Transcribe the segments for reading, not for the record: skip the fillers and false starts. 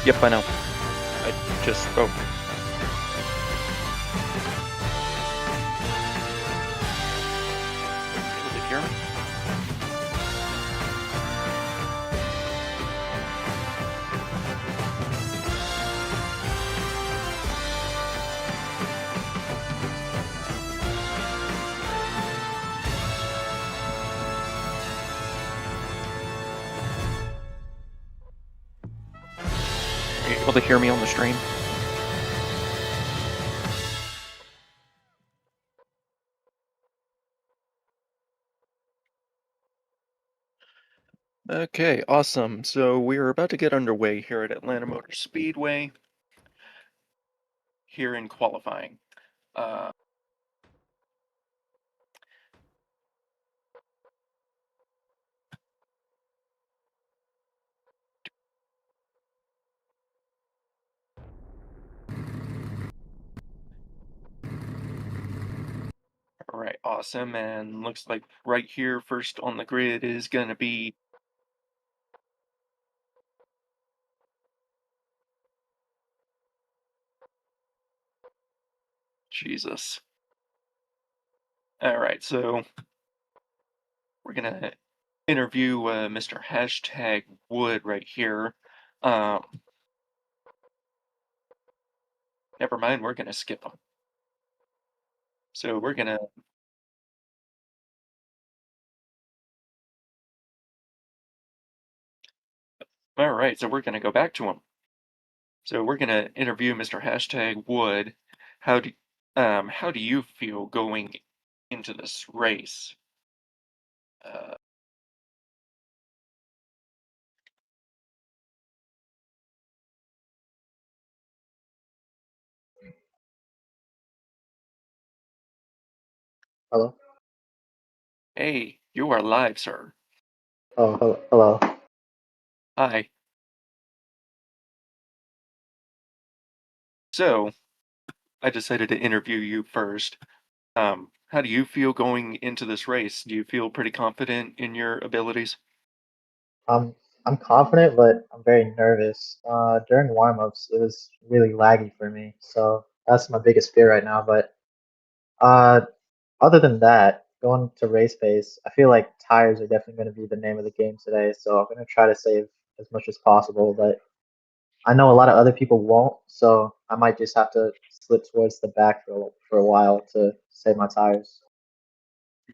Yep, I know. I just spoke. Able to hear me? Are you able to hear me on the stream? Okay, awesome. So we are about to get underway here at Atlanta Motor Speedway, here in qualifying. Uh, all right, awesome. And looks like right here, first on the grid is going to be Jesus. All right, so we're going to interview Mr. Hashtag Wood right here. Um, Never mind, we're going to skip him. So we're going to All right, so we're going to go back to him. So we're going to interview Mr. Hashtag Wood. How do how do you feel going into this race? Uh, Hello? hey, you are live, sir. Oh, hello. Hi. So I decided to interview you first. How do you feel going into this race? Do you feel pretty confident in your abilities? I'm confident, but I'm very nervous. During warm-ups, it was really laggy for me, so that's my biggest fear right now. But uh, other than that, going to race pace, I feel like tires are definitely going to be the name of the game today. So I'm going to try to save as much as possible. But I know a lot of other people won't, so I might just have to slip towards the back for a while to save my tires.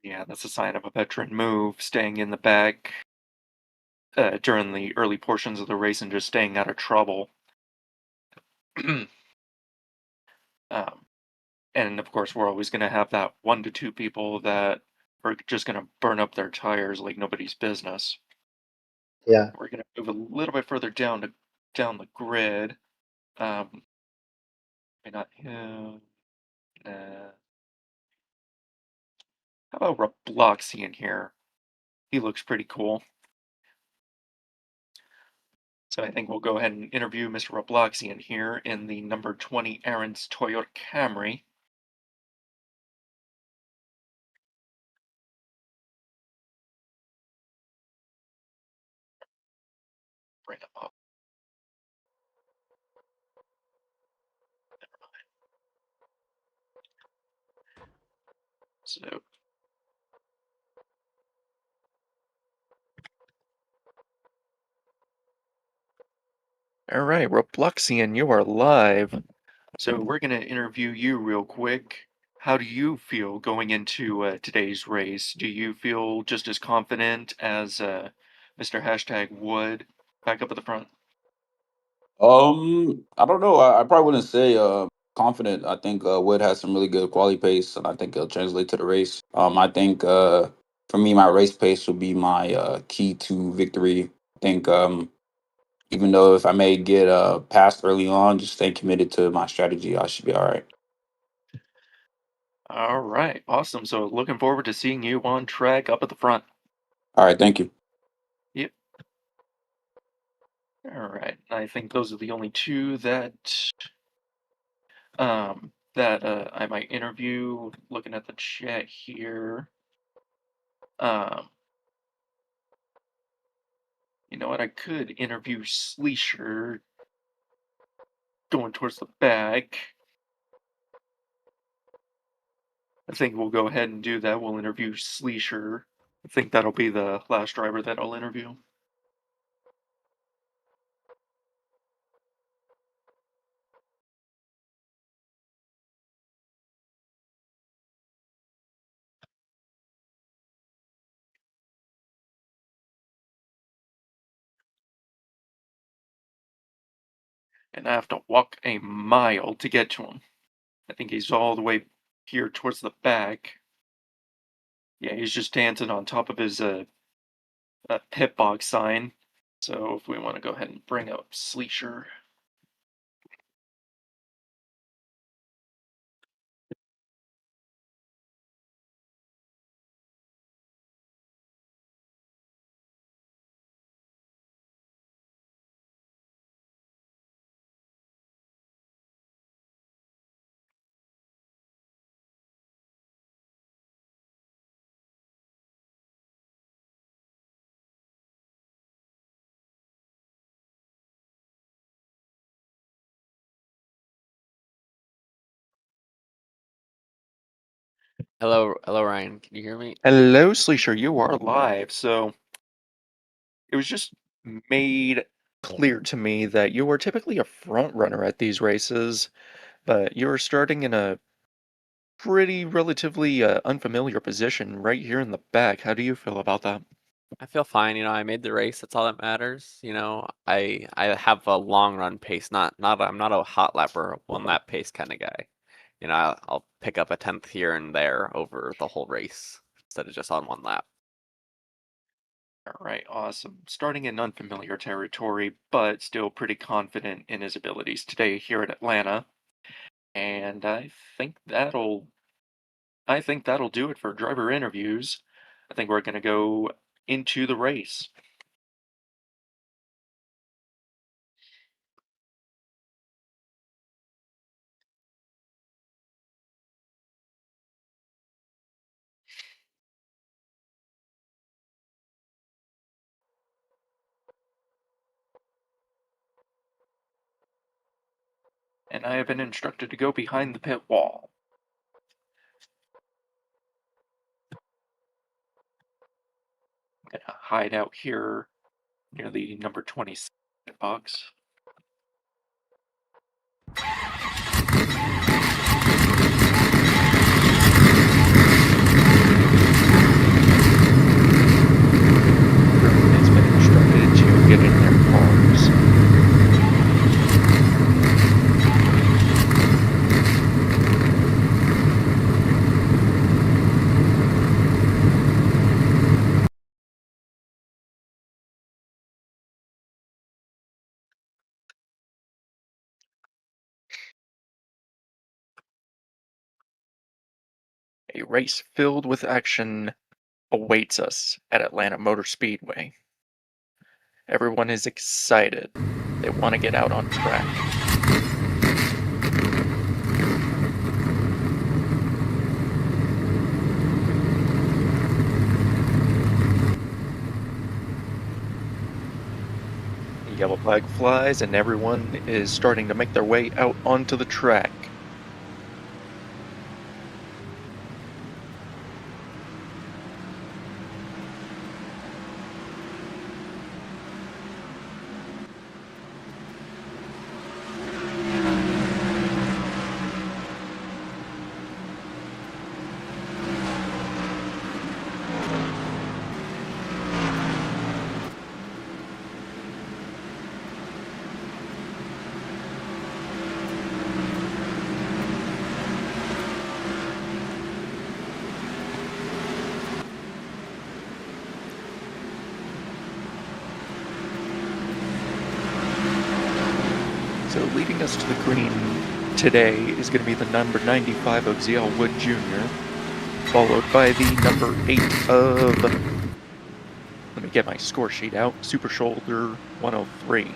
Yeah, that's a sign of a veteran move, staying in the back during the early portions of the race and just staying out of trouble. um, And of course, we're always going to have that 1 to 2 people that are just going to burn up their tires like nobody's business. Yeah. We're going to move a little bit further down the grid. Maybe not him. Uh, how about Robloxy in here? He looks pretty cool. So I think we'll go ahead and interview Mr. Robloxy in here in the number 20 Aaron's Toyota Camry. Bring him up. So all right, Robloxian, you are live. So we're going to interview you real quick. How do you feel going into today's race? Do you feel just as confident as Mr. Hashtag Wood back up at the front? I don't know. I probably wouldn't say confident. I think Wood has some really good quality pace, and I think it'll translate to the race. I think for me, my race pace will be my key to victory. I think even though if I may get passed early on, just staying committed to my strategy, I should be all right. All right, awesome. So looking forward to seeing you on track up at the front. All right, thank you. Yep. All right. I think those are the only two that I might interview. Looking at the chat here. Um, you know what? I could interview Sleesher. going towards the back. I think we'll go ahead and do that. We'll interview Sleesher. I think that'll be the last driver that I'll interview. And I have to walk a mile to get to him. I think he's all the way here towards the back. Yeah, he's just dancing on top of his pit box sign. So if we want to go ahead and bring up Sleesher. Hello, Ryan. Can you hear me? Hello, Sleesher, you are live. So it was just made clear to me that you are typically a front runner at these races, but you're starting in a pretty relatively unfamiliar position right here in the back. How do you feel about that? I feel fine. I made the race. That's all that matters. I have a long run pace. I'm not a hot lap or a one lap pace kind of guy. I'll pick up a tenth here and there over the whole race instead of just on one lap. All right, awesome. Starting in unfamiliar territory, but still pretty confident in his abilities today here at Atlanta. And I think that'll do it for driver interviews. I think we're gonna go into the race. And I have been instructed to go behind the pit wall. I'm gonna hide out here near the number 26 box. Everyone has been instructed to get in their cars. A race filled with action awaits us at Atlanta Motor Speedway. Everyone is excited. They want to get out on track. The yellow flag flies, and everyone is starting to make their way out onto the track. So leading us to the green today is going to be the number 95 of ZL Wood Jr., followed by the number 8 of, let me get my score sheet out, Super Shoulder 103.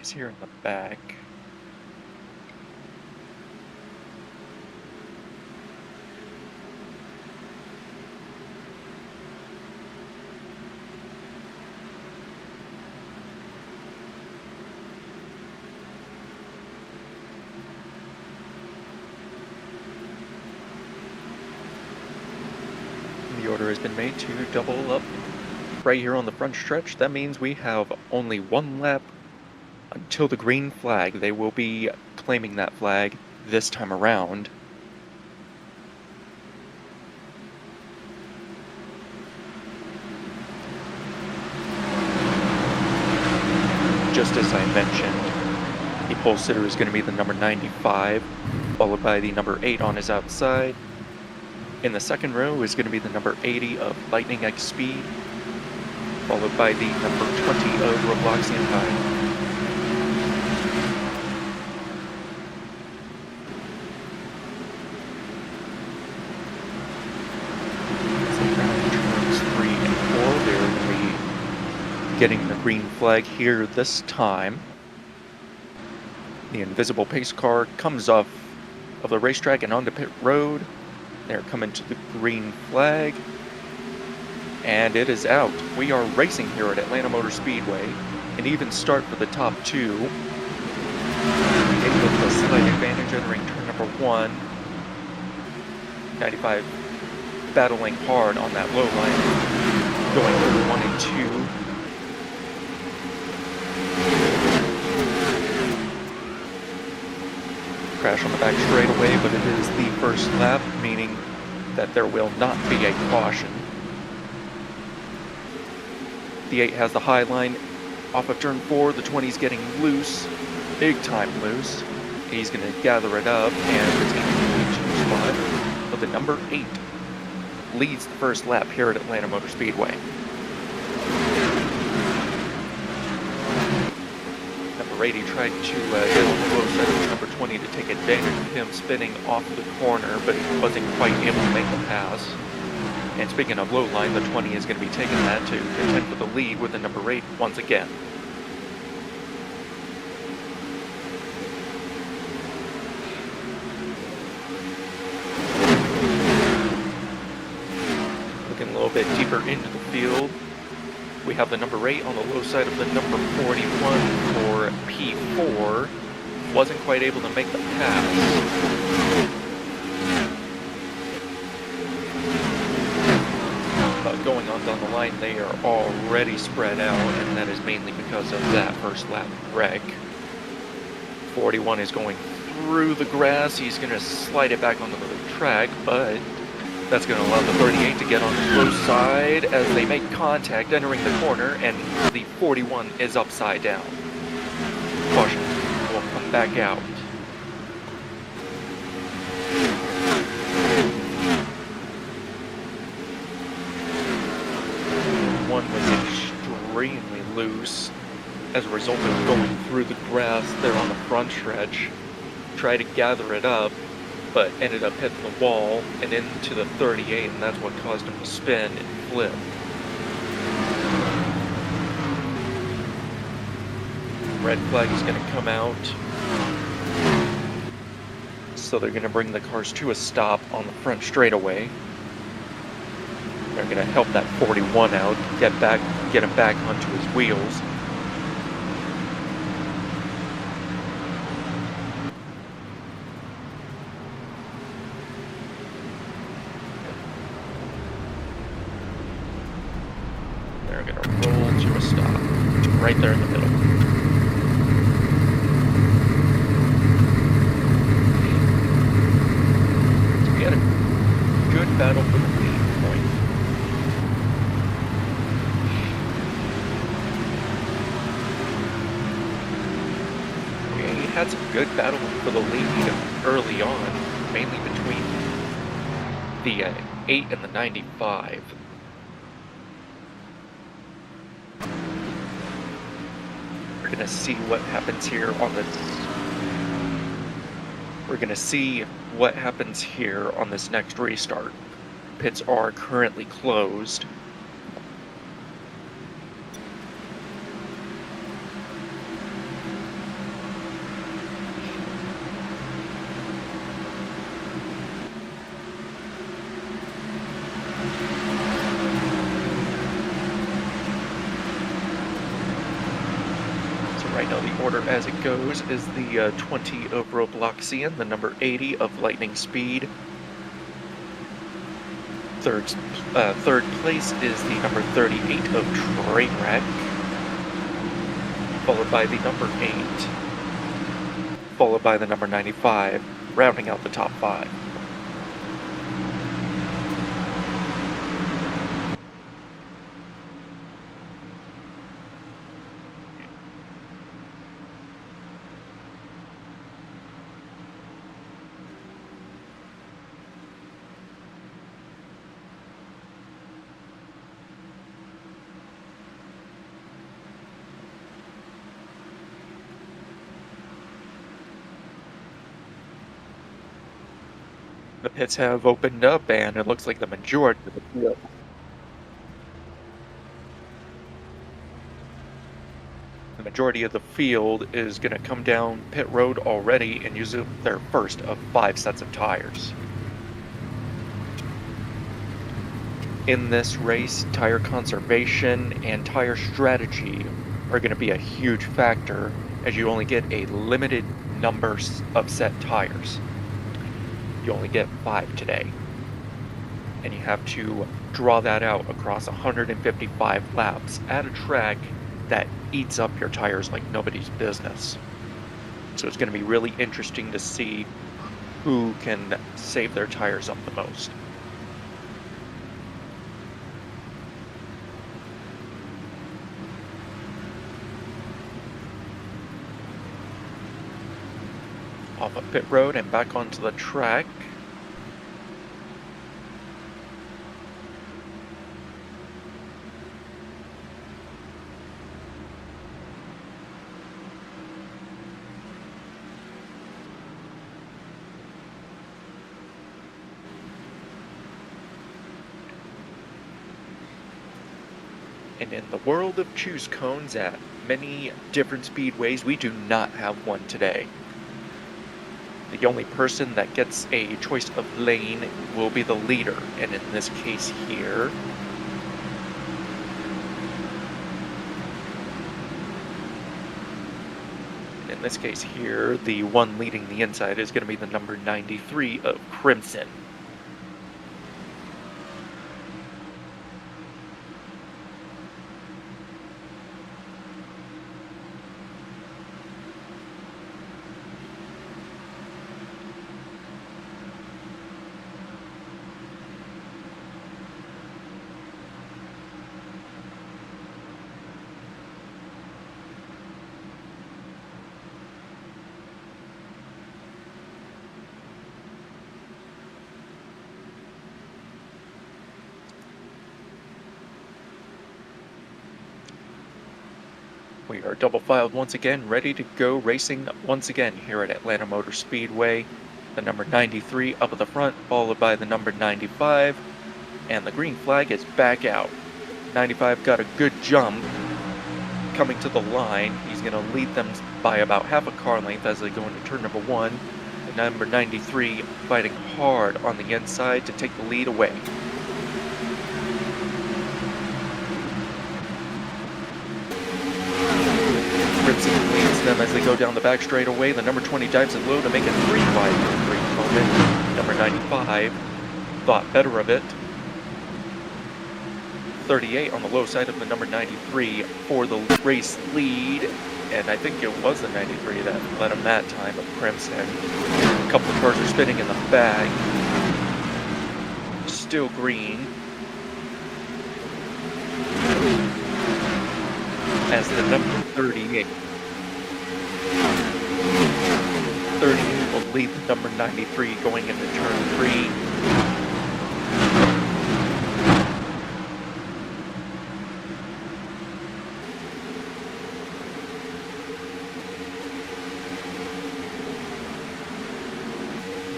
laps here in the back. The order has been made to double up right here on the front stretch. That means we have only one lap until the green flag. They will be claiming that flag this time around. Just as I mentioned, the pole sitter is going to be the number 95, followed by the number 8 on his outside. In the second row is going to be the number 80 of Lightning X Speed, followed by the number 20 of Robloxian High. Turns 3 and 4, they're going to be getting the green flag here this time. The invisible pace car comes off of the racetrack and onto pit road. They're coming to the green flag, and it is out. We are racing here at Atlanta Motor Speedway. An even start for the top two. Eight with a slight advantage entering turn number 1. 95 battling hard on that low line, going over 1 and 2. Crash on the back straightaway, but it is the first lap, meaning that there will not be a caution. The 8 has the high line off of turn 4. The 20's getting loose, big time loose. He's going to gather it up and retain the 2 spot. But the number 8 leads the first lap here at Atlanta Motor Speedway. Number 80 tried to get on the low side of number 20 to take advantage of him spinning off the corner, but he wasn't quite able to make the pass. And speaking of low line, the 20 is going to be taking that to contend for the lead with the number 8 once again. Looking a little bit deeper into the field, we have the number 8 on the low side of the number 41 for P4. Wasn't quite able to make the pass. But going on down the line, they are already spread out, and that is mainly because of that first lap wreck. 41 is going through the grass. He's going to slide it back onto the track, but that's going to allow the 38 to get on the close side as they make contact entering the corner, and the 41 is upside down. Caution will come back out. One was extremely loose as a result of going through the grass there on the front stretch. Tried to gather it up, but ended up hitting the wall and into the 38, and that's what caused him to spin and flip. Red flag is going to come out, so they're going to bring the cars to a stop on the front straightaway. They're going to help that 41 out, get him back onto his wheels. They're going to roll to a stop right there in the middle. We had a good battle for the lead point. We had some good battle for the lead early on, mainly between the 8 and the 95. We're going to see what happens here on this. We're going to see what happens here on this next restart. Pits are currently closed. order as it goes is the 20 of Robloxian, the number 80 of Lightning Speed. Third place is the number 38 of Trainwreck, followed by the number 8, followed by the number 95, rounding out the top 5. The pits have opened up, and it looks like the majority of the field. The majority of the field is going to come down pit road already and use their first of 5 sets of tires. In this race, tire conservation and tire strategy are going to be a huge factor, as you only get a limited number of set tires. You only get 5 today, and you have to draw that out across 155 laps at a track that eats up your tires like nobody's business. So it's going to be really interesting to see who can save their tires up the most. Off of pit road and back onto the track. And in the world of choose cones at many different speedways, we do not have one today. The only person that gets a choice of lane will be the leader, and in this case here, the one leading the inside is going to be the number 93 of Crimson. We are double filed once again, ready to go racing once again here at Atlanta Motor Speedway. The number 93 up at the front, followed by the number 95, and the green flag is back out. 95 got a good jump coming to the line. He's going to lead them by about half a car length as they go into turn number 1. The number 93 fighting hard on the inside to take the lead away. Crimson leads them as they go down the back straightaway. The number 20 dives it low to make it 3 wide for a great moment. Number 95 thought better of it. 38 on the low side of the number 93 for the race lead. And I think it was the 93 that led him that time of Crimson. A couple of cars are spinning in the bag. Still green. As the number 38. 38 will lead the number 93 going into turn 3.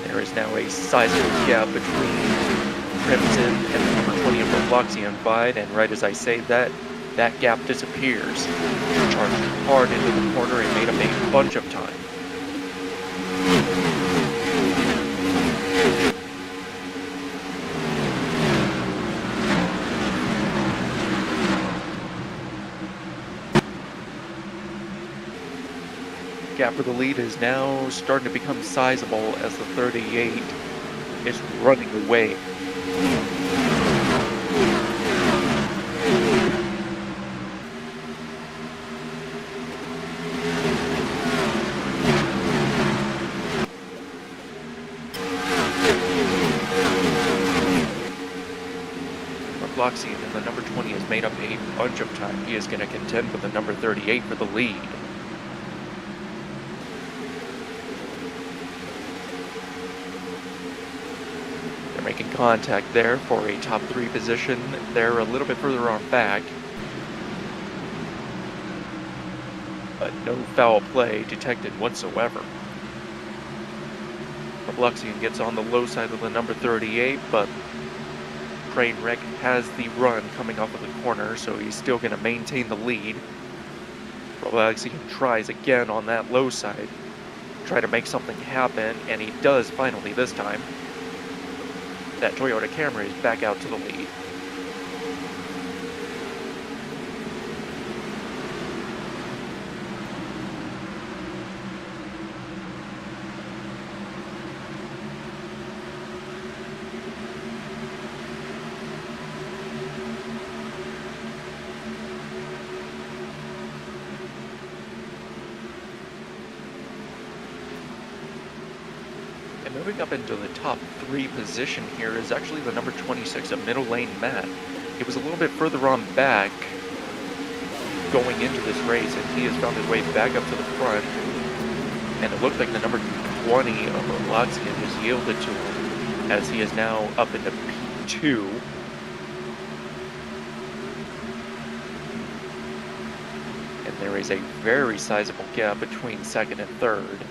There is now a sizable gap between Crimson and the number 20 of Robloxian Fied, and right as I say that, that gap disappears. Charged hard into the corner and made him a bunch of time. for the lead is now starting to become sizable as the 38 is running away. Bloxian in the number 20 has made up a bunch of time. He is going to contend with the number 38 for the lead. They're making contact there for a top 3 position. They're a little bit further on back. But no foul play detected whatsoever. Bloxian gets on the low side of the number 38, but Trainwreck has the run coming off of the corner, so he's still going to maintain the lead. Bloxian tries again on that low side, try to make something happen, and he does finally this time. That Toyota Camry is back out to the lead. And moving up into the top 3 position here is actually the number 26 of Middle Lane Matt. He was a little bit further on back going into this race, and he has found his way back up to the front. And it looked like the number 20 of Bloxian has yielded to him, as he is now up into P2. And there is a very sizable gap between second and third.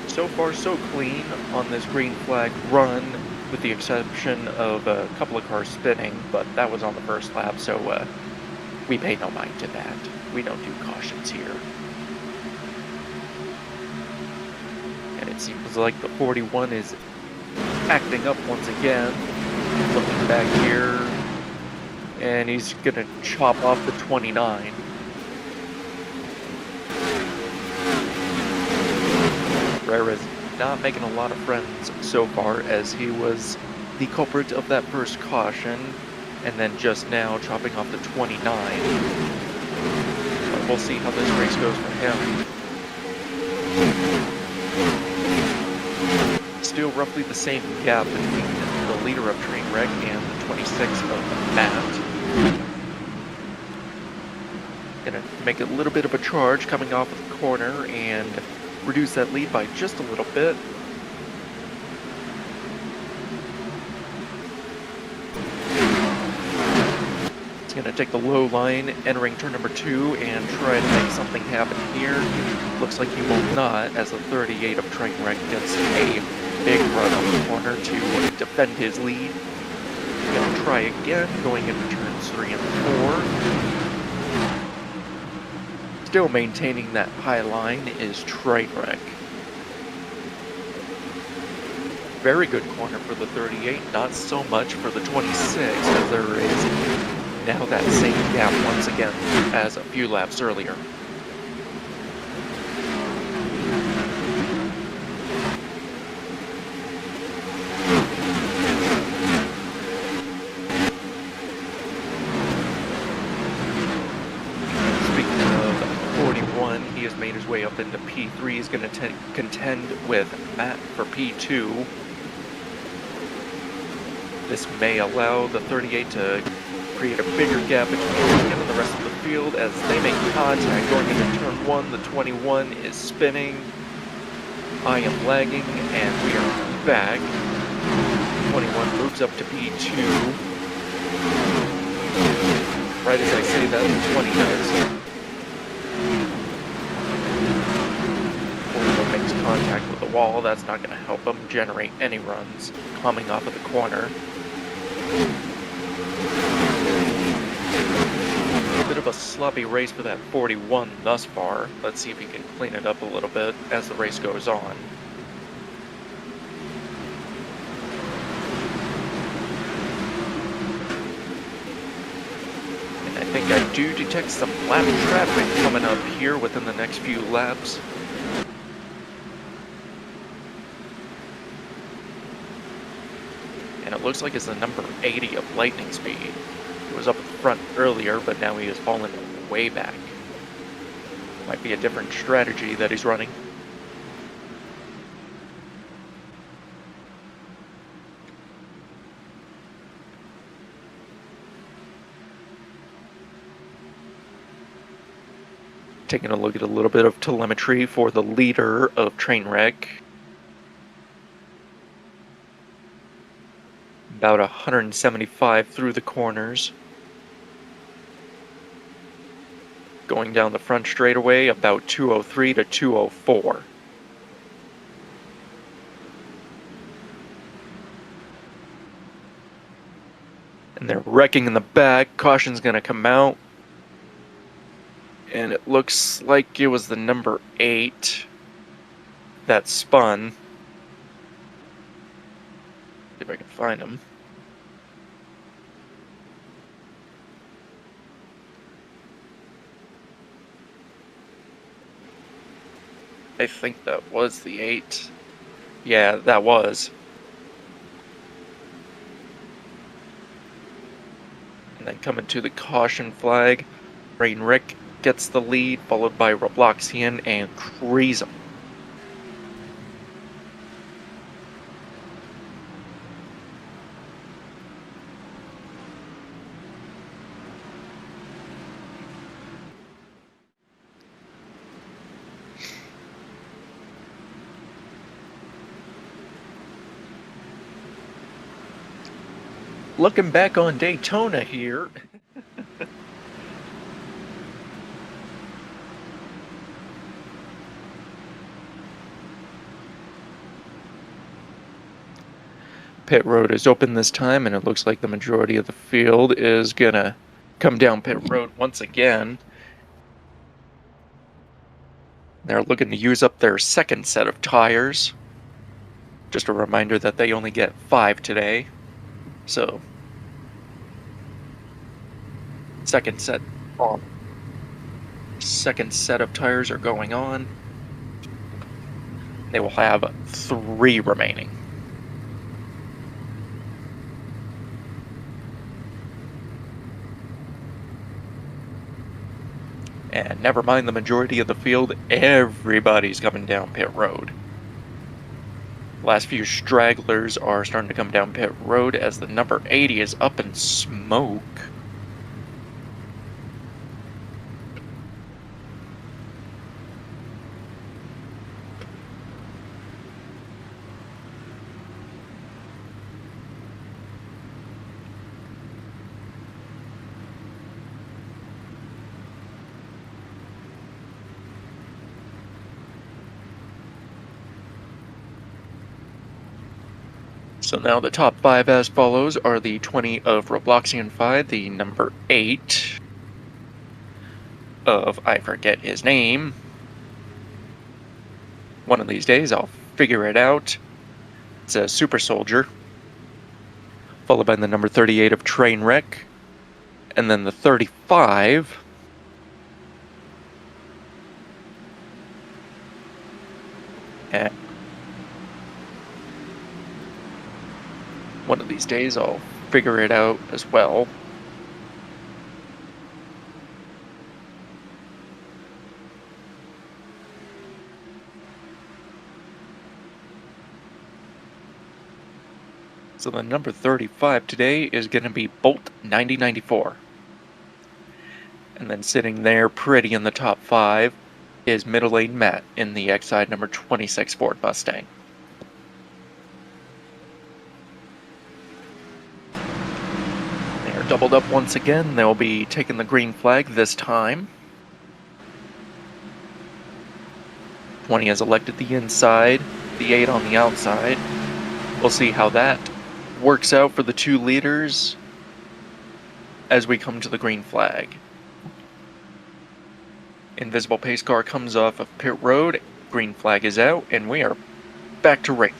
So far, so clean on this green flag run, with the exception of a couple of cars spinning, but that was on the first lap, so we pay no mind to that. We don't do cautions here. And it seems like the 41 is acting up once again. Looking back here, and he's gonna chop off the 29. Is not making a lot of friends so far, as he was the culprit of that first caution, and then just now chopping off the 29. But we'll see how this race goes for him. Still roughly the same gap between the leader of Trainwreck and the 26 of Matt. Gonna make a little bit of a charge coming off of the corner and reduce that lead by just a little bit. He's going to take the low line, entering turn number 2, and try to make something happen here. Looks like he will not, as the 38 of Trainwreck gets a big run on the corner to defend his lead. He's going to try again, going into turns 3 and 4. Still maintaining that high line is Trainwreck. Very good corner for the 38, not so much for the 26, as there is now that same gap once again as a few laps earlier. He has made his way up into P3. He's going to contend with Matt for P2. This may allow the 38 to create a bigger gap between him and the rest of the field as they make contact going into turn 1. The 21 is spinning. I am lagging, and we are back. 21 moves up to P2. Right as I say that, the 20 does. Makes contact with the wall. That's not going to help him generate any runs coming off of the corner. A bit of a sloppy race for that 41 thus far. Let's see if he can clean it up a little bit as the race goes on. do detect some lap traffic coming up here within the next few laps. And it looks like it's the number 80 of lightning speed. He was up at the front earlier, but now he has fallen way back. Might be a different strategy that he's running. Taking a look at a little bit of telemetry for the leader of Trainwreck. About 175 through the corners. Going down the front straightaway, about 203 to 204. And they're wrecking in the back. Caution's going to come out. And it looks like it was the number 8 that spun. See if I can find him. I think that was the 8. Yeah, that was. And then coming to the caution flag, Rainrick gets the lead, followed by Robloxian and Kreesum. Looking back on Daytona here. Pit road is open this time, and it looks like the majority of the field is gonna come down pit road once again. They're looking to use up their second set of tires. Just a reminder that they only get 5 today. So, second set of tires are going on. They will have 3 remaining. And never mind the majority of the field, everybody's coming down pit road. Last few stragglers are starting to come down pit road as the number 80 is up in smoke. So now the top 5 as follows are the 20 of Robloxian 5, the number 8 of, I forget his name. One of these days I'll figure it out. It's a super soldier. Followed by the number 38 of Trainwreck. And then the 35. And one of these days I'll figure it out as well. So the number 35 today is going to be Bolt 9094. And then sitting there pretty in the top 5 is Middle Lane Matt in the Exide number 26 Ford Mustang. They're doubled up once again. They'll be taking the green flag this time. 20 has elected the inside, the 8 on the outside. We'll see how that works out for the 2 leaders as we come to the green flag. Invisible pace car comes off of pit road, green flag is out, and we are back to race.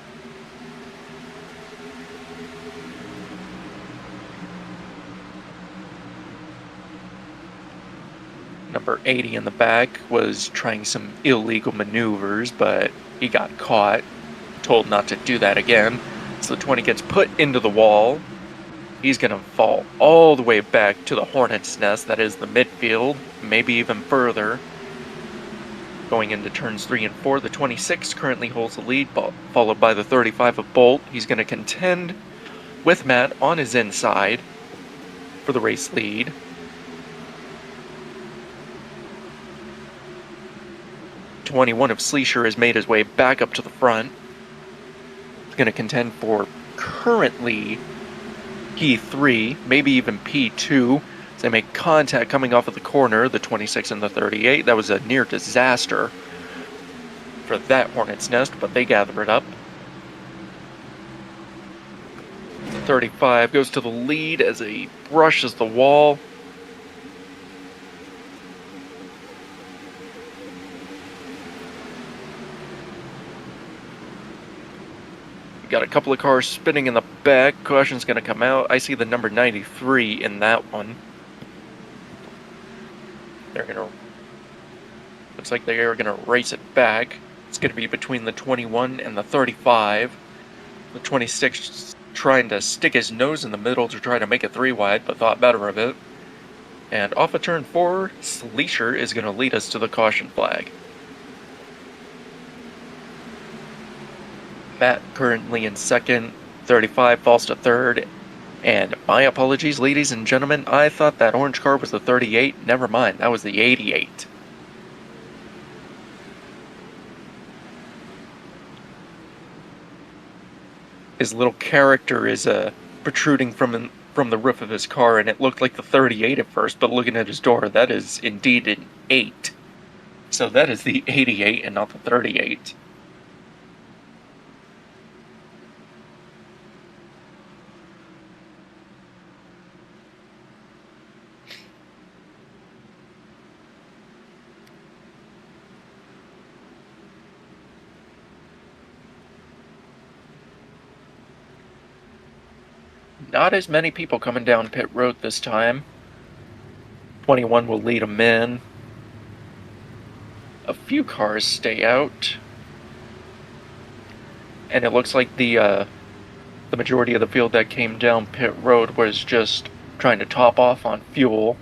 number 80 in the back was trying some illegal maneuvers, but he got caught, told not to do that again. So the 20 gets put into the wall. He's going to fall all the way back to the Hornet's Nest, that is the midfield, maybe even further. Going into turns 3 and 4, the 26 currently holds the lead, followed by the 35 of Bolt. He's going to contend with Matt on his inside for the race lead. '21 of Sleesher has made his way back up to the front. He's going to contend for currently P3, maybe even P2. As they make contact coming off of the corner, the 26 and the 38. That was a near disaster for that Hornet's Nest, but they gather it up. The 35 goes to the lead as he brushes the wall. Got a couple of cars spinning in the back. Caution's going to come out. I see the number 93 in that one. They're going to... Looks like they are going to race it back. It's going to be between the 21 and the 35. The 26 trying to stick his nose in the middle to try to make it 3 wide, but thought better of it. And off of turn 4, Sleesher is going to lead us to the caution flag. Matt currently in second, 35 falls to third, and my apologies, ladies and gentlemen, I thought that orange car was the 38. Never mind, that was the 88. His little character is protruding from the roof of his car, and it looked like the 38 at first, but looking at his door, that is indeed an 8. So that is the 88 and not the 38. Not as many people coming down pit road this time. 21 will lead them in. A few cars stay out. And it looks like the majority of the field that came down pit road was just trying to top off on fuel.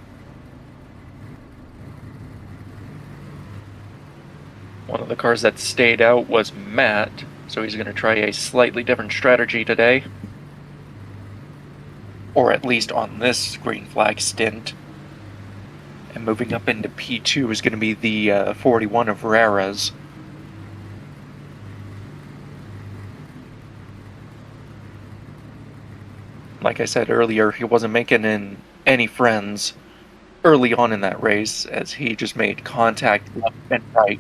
One of the cars that stayed out was Matt, so he's going to try a slightly different strategy today. Or at least on this green flag stint. And moving up into P2 is going to be the 41 of Raras. Like I said earlier, he wasn't making any friends early on in that race, as he just made contact left and right.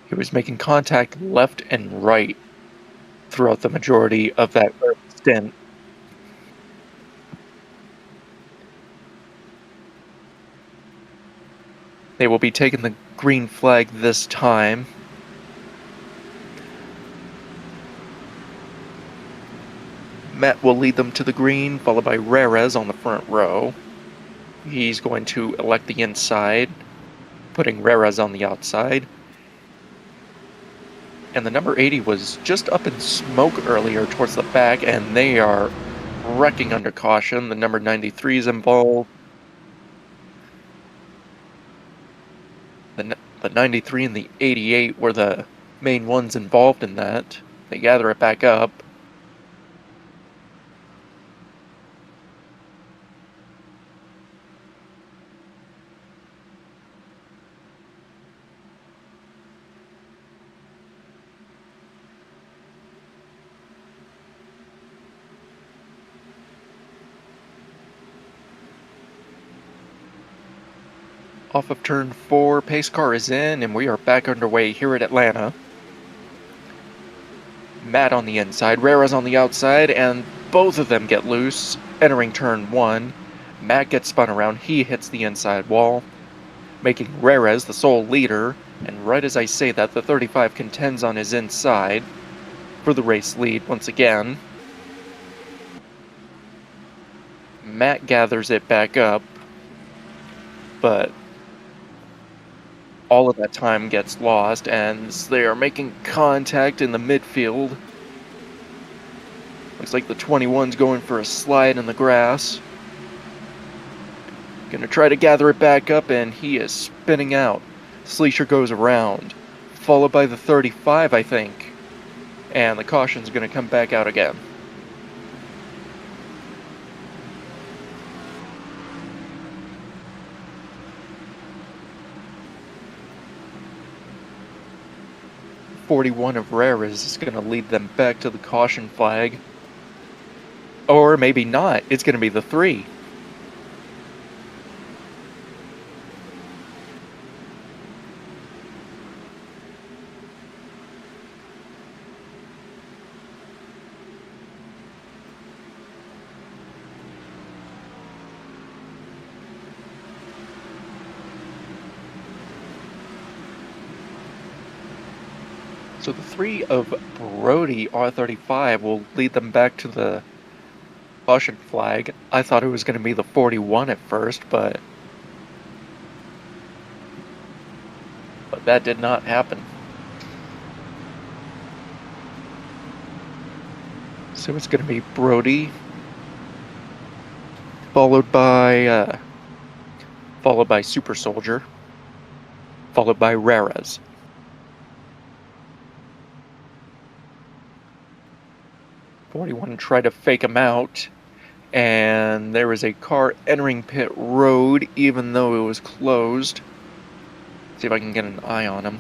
He was making contact left and right throughout the majority of that stint. They will be taking the green flag this time. Matt will lead them to the green, followed by Rares on the front row. He's going to elect the inside, putting Rares on the outside. And the number 80 was just up in smoke earlier towards the back, and they are wrecking under caution. The number 93 is involved. The 93 and the 88 were the main ones involved in that. They gather it back up. Off of turn 4, pace car is in, and we are back underway here at Atlanta. Matt on the inside, Rares on the outside, and both of them get loose. Entering turn 1, Matt gets spun around, he hits the inside wall. making Rarez the sole leader, and right as I say that, the 35 contends on his inside for the race lead once again. Matt gathers it back up, but all of that time gets lost, and they are making contact in the midfield. Looks like the 21's going for a slide in the grass. Gonna try to gather it back up, and he is spinning out. Sleesher goes around, followed by the 35, I think. And the caution's gonna come back out again. .41 of Rares is gonna lead them back to the caution flag. Or maybe not, it's gonna be the 3. So the 3 of Brody R35 will lead them back to the caution flag. I thought it was going to be the 41 at first, but that did not happen. So it's going to be Brody, followed by Super Soldier, followed by Rares. .41 tried to fake him out, and there was a car entering pit road even though it was closed. See if I can get an eye on him.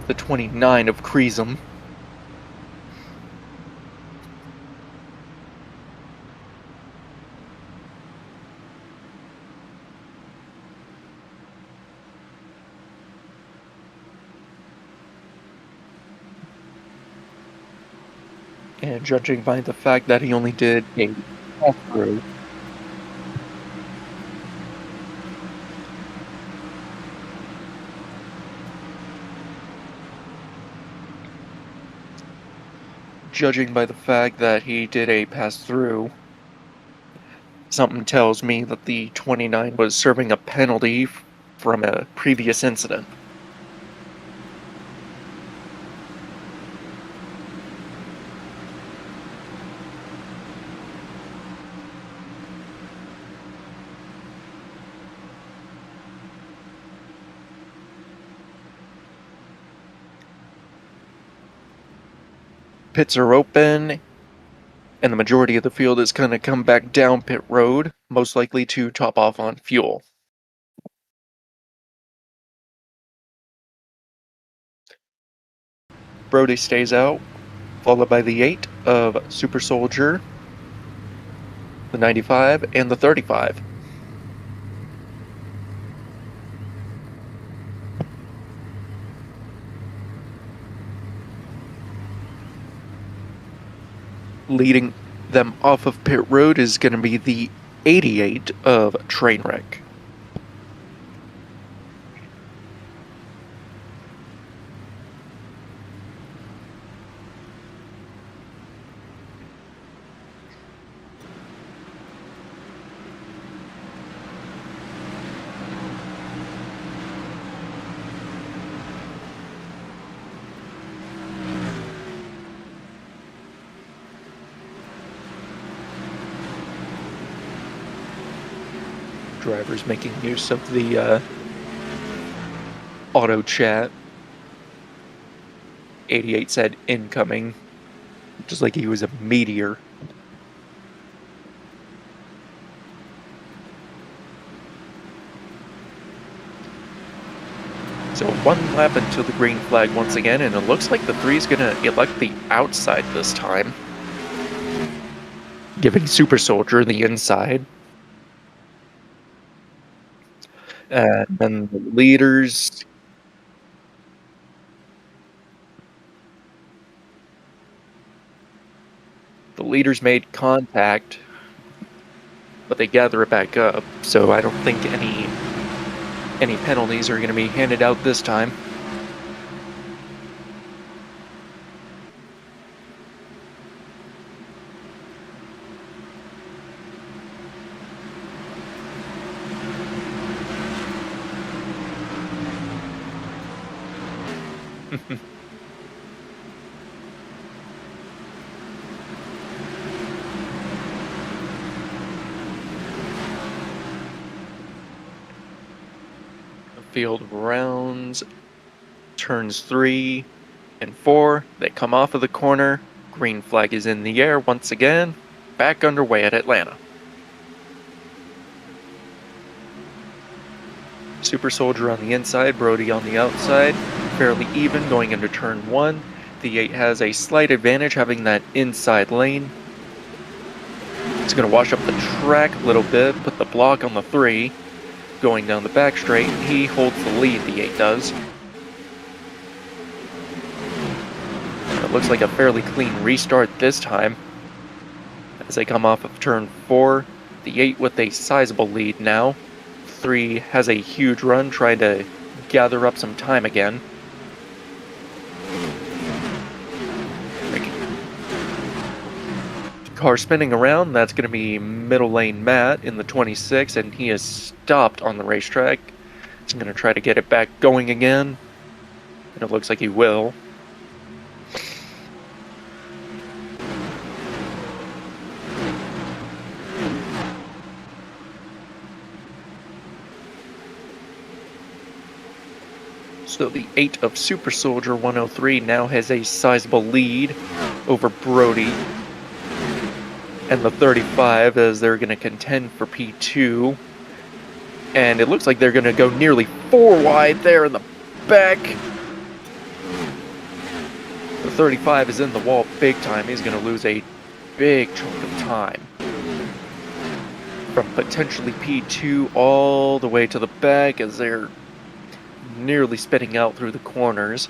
The 29 of Creasum. And judging by the fact that he only did a pass-through, something tells me that the 29 was serving a penalty from a previous incident. Pits are open, and the majority of the field is going to come back down pit road, most likely to top off on fuel. Brody stays out, followed by the 8 of Super Soldier, the 95, and the 35. Leading them off of pit road is going to be the 88 of Trainwreck. Drivers making use of the auto chat. 88 said incoming, just like he was a meteor. So one lap until the green flag once again, and it looks like the 3 is going to elect the outside this time, giving Super Soldier the inside. And then the leaders made contact. but they gather it back up, so I don't think any penalties are going to be handed out this time. The field rounds, turns 3 and 4. They come off of the corner. Green flag is in the air once again. Back underway at Atlanta. Super Soldier on the inside, Brody on the outside. Fairly even going into turn 1. The 8 has a slight advantage having that inside lane. He's going to wash up the track a little bit, put the block on the 3. Going down the back straight, he holds the lead, the 8 does. It looks like a fairly clean restart this time. As they come off of turn 4, the 8 with a sizable lead now. 3 has a huge run, trying to gather up some time again. Car spinning around, that's going to be middle lane Matt in the 26, and he is stopped on the racetrack. He's going to try to get it back going again, and it looks like he will. So the 8 of Super Soldier 103 now has a sizable lead over Brody. And the 35 as they're going to contend for P2. And it looks like they're going to go nearly 4 wide there in the back. The 35 is in the wall big time. He's going to lose a big chunk of time. From potentially P2 all the way to the back as they're nearly spitting out through the corners.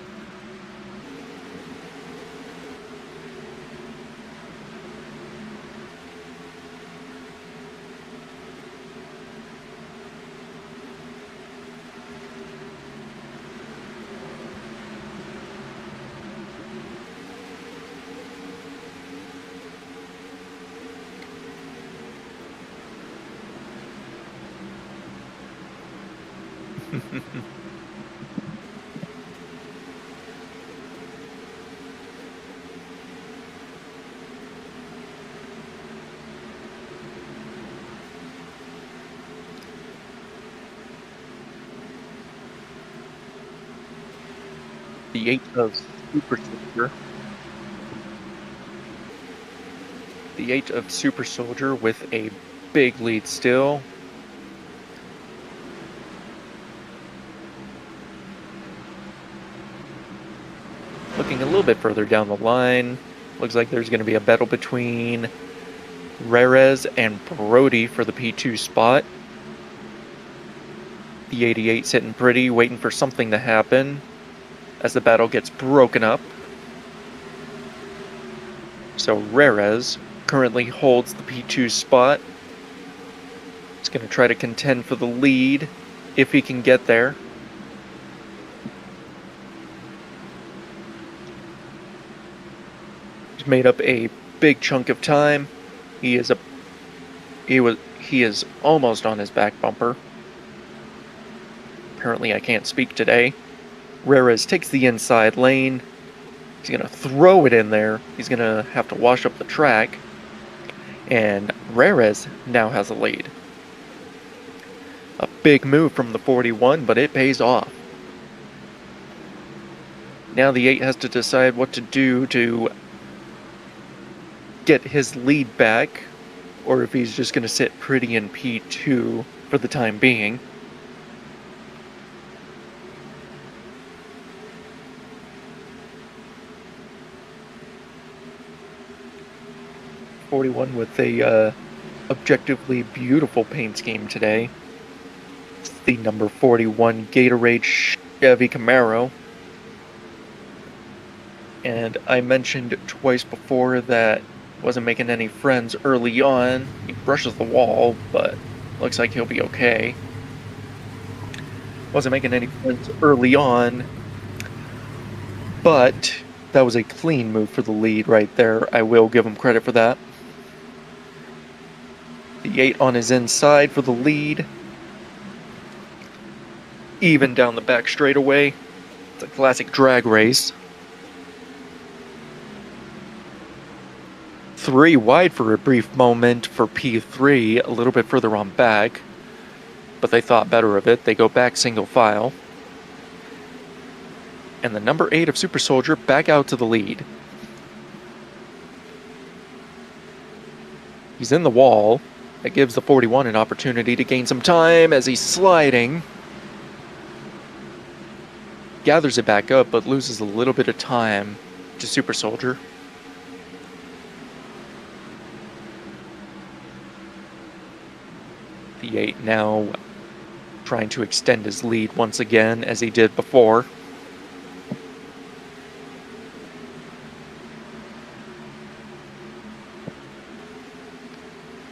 The 8 of Super Soldier. The 8 of Super Soldier with a big lead still. Looking a little bit further down the line, looks like there's going to be a battle between Rerez and Brody for the P2 spot. The 88 sitting pretty, waiting for something to happen as the battle gets broken up. So Rerez currently holds the P2 spot. He's going to try to contend for the lead if he can get there. He's made up a big chunk of time. He is almost on his back bumper. Apparently I can't speak today. Rerez takes the inside lane. He's going to throw it in there. He's going to have to wash up the track. And Rerez now has a lead. A big move from the 41, but it pays off. Now the 8 has to decide what to do to get his lead back, or if he's just going to sit pretty in P2 for the time being. '41 with a objectively beautiful paint scheme today. It's the number 41 Gatorade Chevy Camaro. And I mentioned twice before that Wasn't making any friends early on. He brushes the wall, but looks like he'll be okay. Wasn't making any friends early on, but that was a clean move for the lead right there. I will give him credit for that. The 8 on his inside for the lead. Even down the back straightaway. It's a classic drag race. 3 wide for a brief moment for P3, a little bit further on back. But they thought better of it. They go back single file. And the number 8 of Super Soldier back out to the lead. He's in the wall. That gives the 41 an opportunity to gain some time as he's sliding. Gathers it back up, but loses a little bit of time to Super Soldier. The 8 now trying to extend his lead once again, as he did before.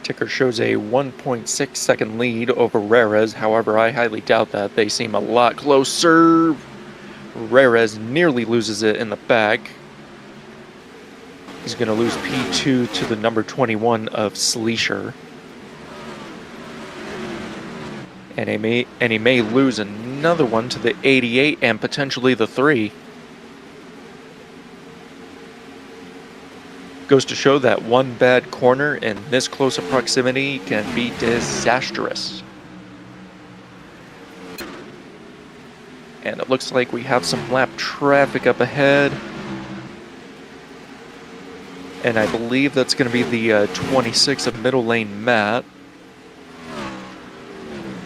Ticker shows a 1.6 second lead over Rares. However, I highly doubt that. They seem a lot closer. Rares nearly loses it in the back. He's going to lose P2 to the number 21 of Sleesher. And he may lose another one to the 88 and potentially the 3. Goes to show that one bad corner in this close of proximity can be disastrous. And it looks like we have some lap traffic up ahead. And I believe that's going to be the 26 of middle lane Matt.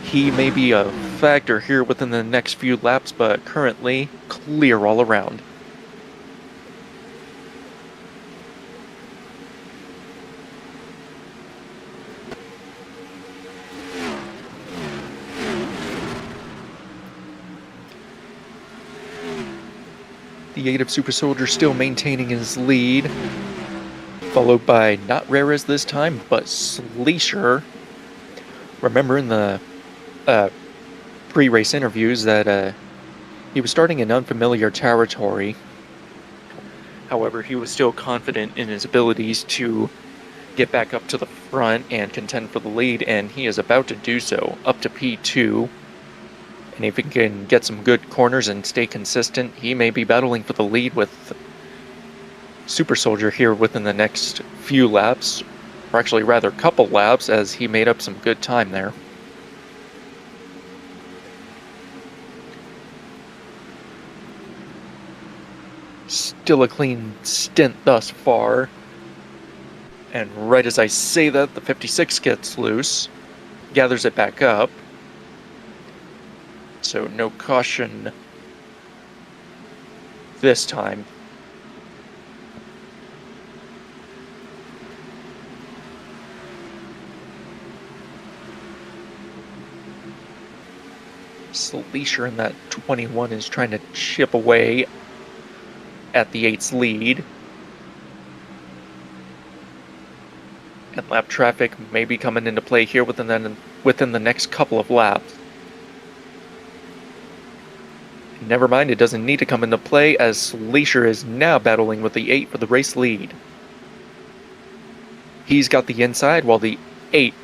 He may be a factor here within the next few laps, but currently clear all around. The 8 of Super Soldier still maintaining his lead, followed by not Rares this time, but Sleesher. Remember in the pre-race interviews that he was starting in unfamiliar territory. However, he was still confident in his abilities to get back up to the front and contend for the lead, and he is about to do so, up to P2. And if he can get some good corners and stay consistent, he may be battling for the lead with Super Soldier here within the next few laps, or actually rather couple laps, as he made up some good time there. Still a clean stint thus far. And right as I say that, the 56 gets loose, gathers it back up. So no caution this time. Sleesher in that 21 is trying to chip away at the 8's lead. And lap traffic may be coming into play here within the next couple of laps. Never mind, it doesn't need to come into play, as Sleesher is now battling with the 8 for the race lead. He's got the inside, while the 8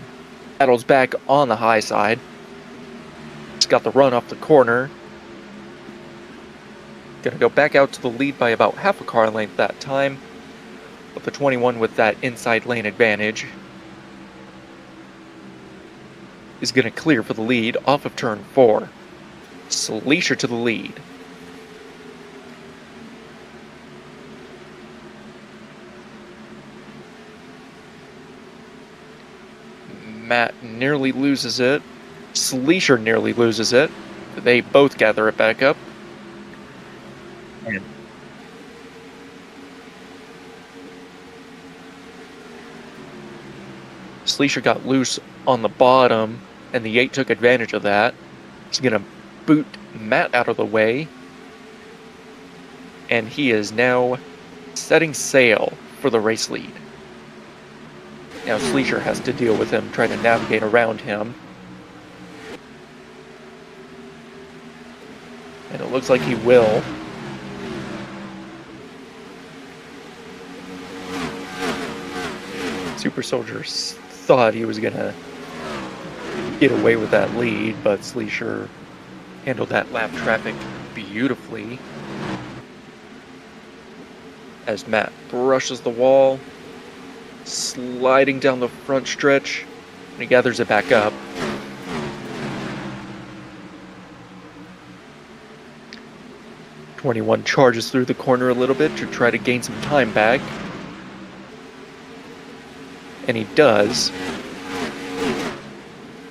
battles back on the high side. He's got the run off the corner. Gonna go back out to the lead by about half a car length that time. But the 21 with that inside lane advantage is gonna clear for the lead off of turn 4. Sleesher to the lead. Matt nearly loses it. Sleesher nearly loses it. They both gather it back up. And Sleesher got loose on the bottom, and the 8 took advantage of that. He's going to boot Matt out of the way. And he is now setting sail for the race lead. Now Sleesher has to deal with him, try to navigate around him. And it looks like he will. Super Soldier thought he was gonna get away with that lead, but Sleesher handled that lap traffic beautifully. As Matt brushes the wall, sliding down the front stretch, and he gathers it back up. '21 charges through the corner a little bit to try to gain some time back. And he does.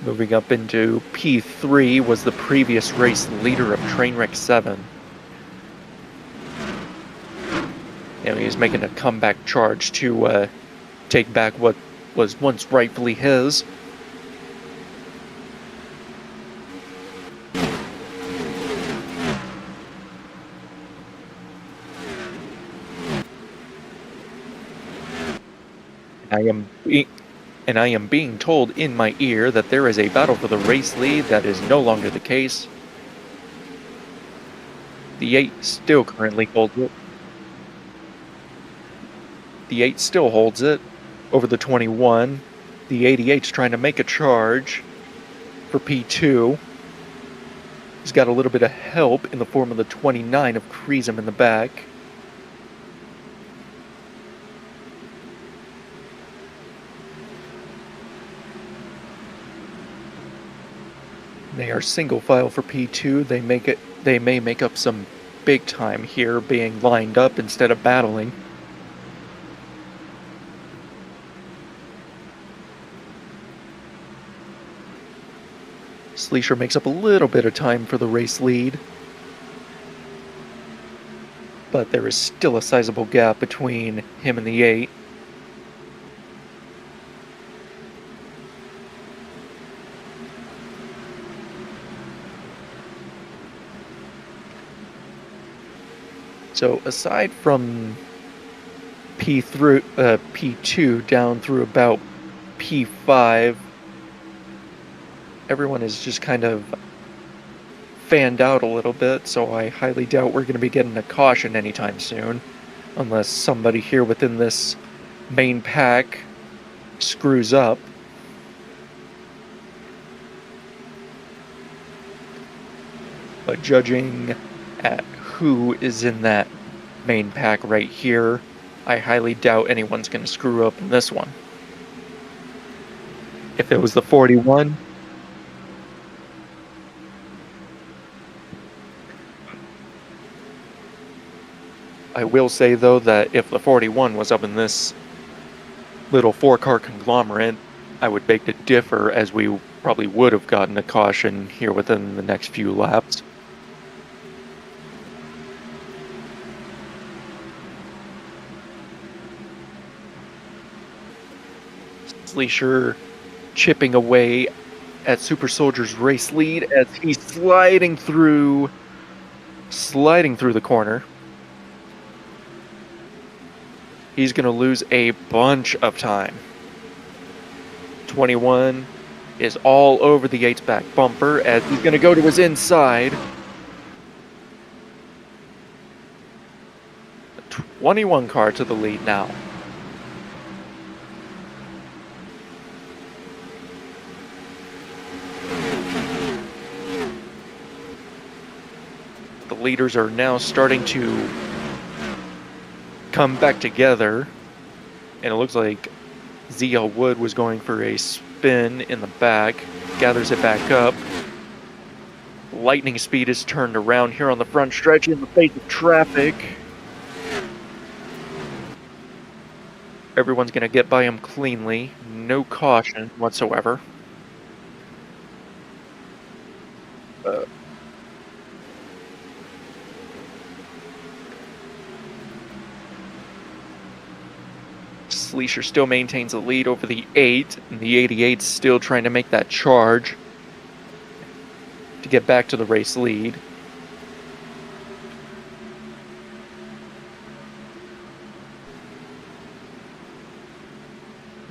Moving up into P3 was the previous race leader of Trainwreck 7. Now he's making a comeback charge to take back what was once rightfully his. I am being told in my ear that there is a battle for the race lead. That is no longer the case. The 8 still currently holds it. The 8 still holds it over the 21. The 88's trying to make a charge for P2. He's got a little bit of help in the form of the 29 of Kreesum in the back. They are single file for P2. They may make up some big time here, being lined up instead of battling. Sleesher makes up a little bit of time for the race lead, but there is still a sizable gap between him and the 8. So aside from P2 down through about P5, everyone is just kind of fanned out a little bit, so I highly doubt we're going to be getting a caution anytime soon, unless somebody here within this main pack screws up. But judging at who is in that main pack right here, I highly doubt anyone's going to screw up in this one. If it was the 41, I will say though that if the 41 was up in this little 4-car conglomerate, I would beg to differ, as we probably would have gotten a caution here within the next few laps. Sleesher chipping away at Super Soldier's race lead as he's sliding through the corner. He's going to lose a bunch of time. 21 is all over the 8's back bumper as he's going to go to his inside. 21 car to the lead now. The leaders are now starting to come back together, and it looks like ZL Wood was going for a spin in the back, gathers it back up. Lightning speed is turned around here on the front stretch in the face of traffic. Everyone's going to get by him cleanly, no caution whatsoever. Sleesher still maintains the lead over the 8, and the 88's still trying to make that charge to get back to the race lead.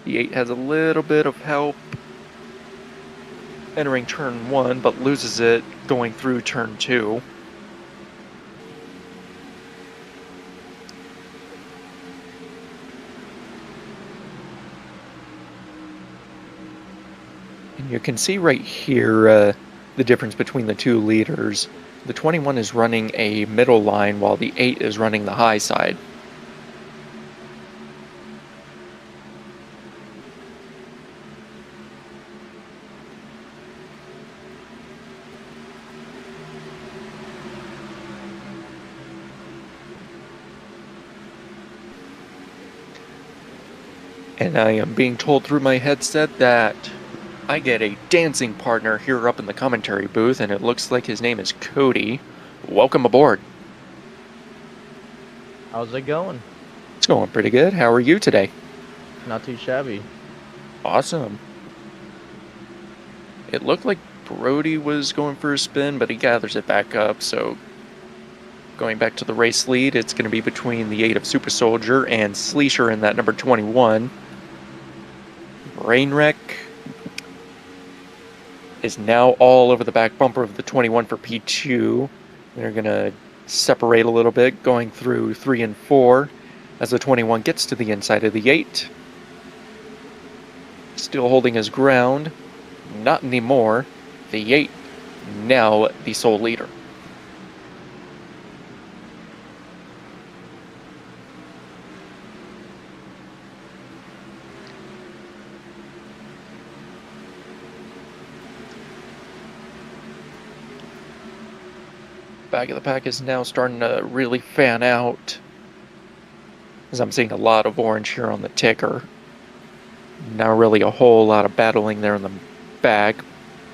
The 8 has a little bit of help entering turn 1, but loses it going through turn 2. And you can see right here the difference between the two leaders. The 21 is running a middle line while the 8 is running the high side. And I am being told through my headset that I get a dancing partner here up in the commentary booth, and it looks like his name is Cody. Welcome aboard. How's it going? It's going pretty good. How are you today? Not too shabby. Awesome. It looked like Brody was going for a spin, but he gathers it back up, so going back to the race lead, it's going to be between the 8 of Super Soldier and Sleesher in that number 21. Brainwreck is now all over the back bumper of the 21 for P2. They're going to separate a little bit, going through 3 and 4 as the 21 gets to the inside of the 8. Still holding his ground. Not anymore. The 8 now the sole leader. Back of the pack is now starting to really fan out, as I'm seeing a lot of orange here on the ticker. Not really a whole lot of battling there in the back.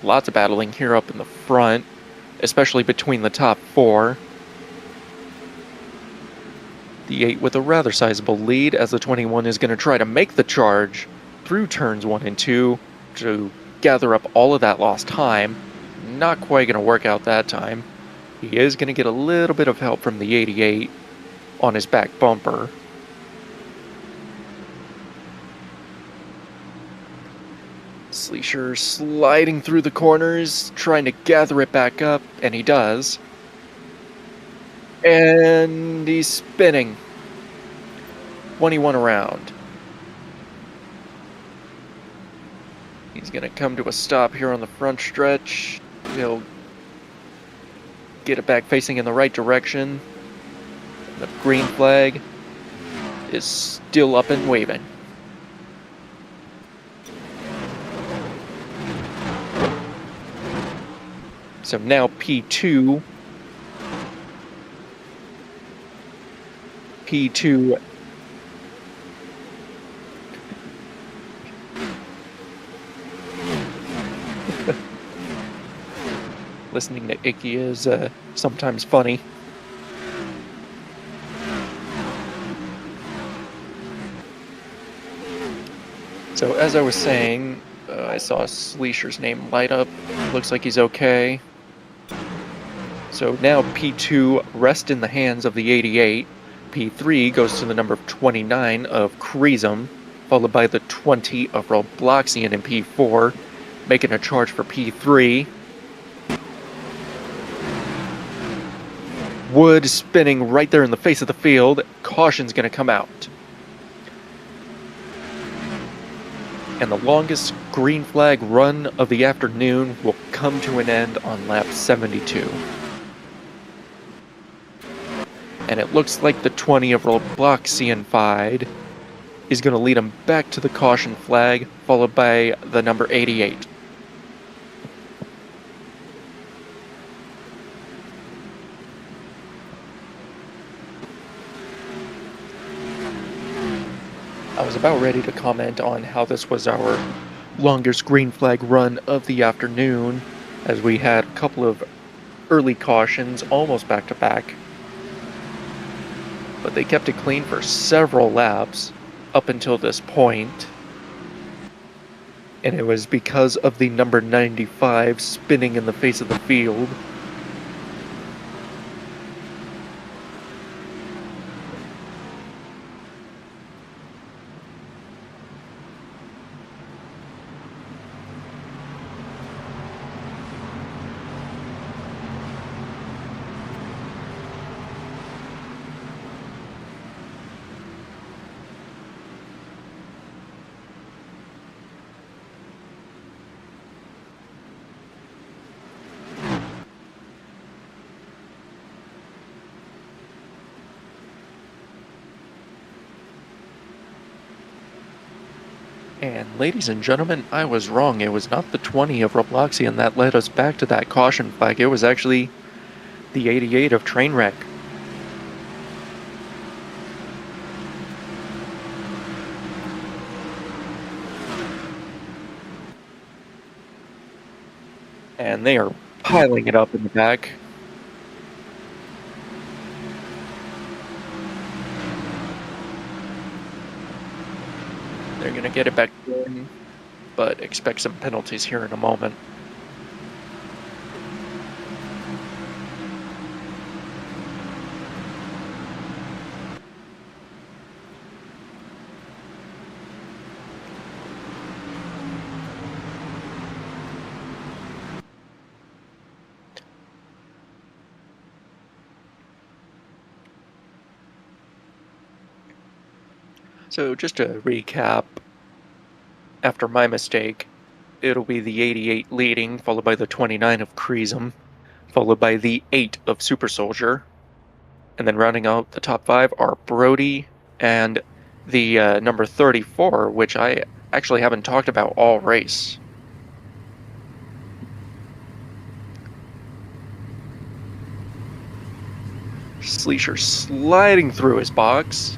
Lots of battling here up in the front, especially between the top 4. The 8 with a rather sizable lead, as the 21 is going to try to make the charge through turns 1 and 2 to gather up all of that lost time. Not quite going to work out that time. He is going to get a little bit of help from the 88 on his back bumper. Sleesher sliding through the corners, trying to gather it back up, and he does. And he's spinning. 21 around. He's going to come to a stop here on the front stretch. He'll get it back facing in the right direction. The green flag is still up and waving. So now P2 listening to Icky is sometimes funny. So as I was saying, I saw Sleesher's name light up. Looks like he's okay. So now P2 rests in the hands of the 88. P3 goes to the number 29 of Kreesum, followed by the 20 of Robloxian in P4, making a charge for P3. Wood spinning right there in the face of the field. Caution's going to come out. And the longest green flag run of the afternoon will come to an end on lap 72. And it looks like the 20 of Robloxian Fide is going to lead him back to the caution flag, followed by the number 88. I was about ready to comment on how this was our longest green flag run of the afternoon, as we had a couple of early cautions almost back to back. But they kept it clean for several laps up until this point. And it was because of the number 95 spinning in the face of the field. And ladies and gentlemen, I was wrong. It was not the 20 of Robloxian that led us back to that caution flag. It was actually the 88 of Trainwreck. And they are piling it up in the back. They're going to get it back in, but expect some penalties here in a moment. So just to recap, after my mistake, it'll be the 88 leading, followed by the 29 of Creasum, followed by the 8 of Super Soldier, and then rounding out the top 5 are Brody and the number 34, which I actually haven't talked about all race. Sleesher sliding through his box.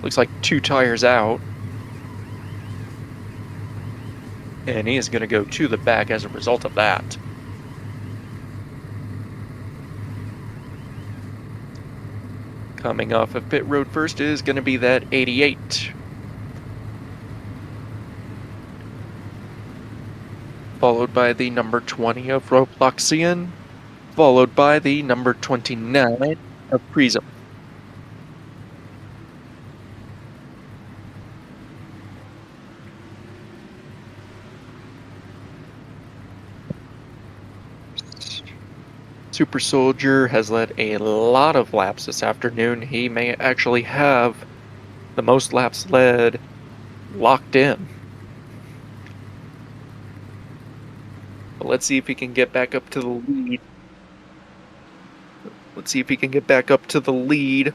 Looks like 2 tires out. And he is going to go to the back as a result of that. Coming off of pit road first is going to be that 88. Followed by the number 20 of Robloxian. Followed by the number 29 of Prism. Super Soldier has led a lot of laps this afternoon. He may actually have the most laps led locked in. But let's see if he can get back up to the lead. Let's see if he can get back up to the lead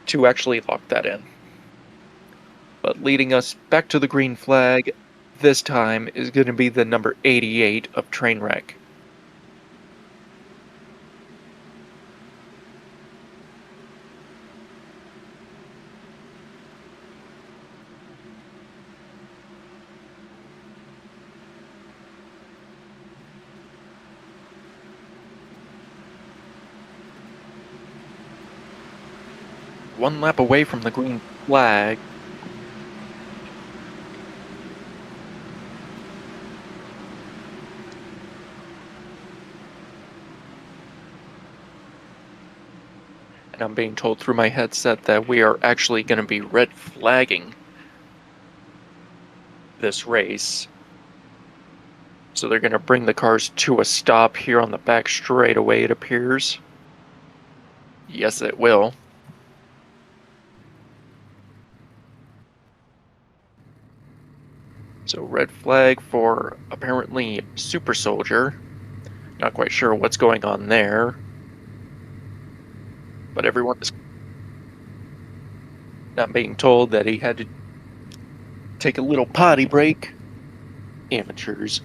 to actually lock that in. But leading us back to the green flag this time is going to be the number 88 of Trainwreck. One lap away from the green flag. And I'm being told through my headset that we are actually going to be red flagging this race. So they're going to bring the cars to a stop here on the back straightaway, it appears. Yes, it will. So red flag for apparently Super Soldier. Not quite sure what's going on there. But everyone is not being told that he had to take a little potty break. Amateurs.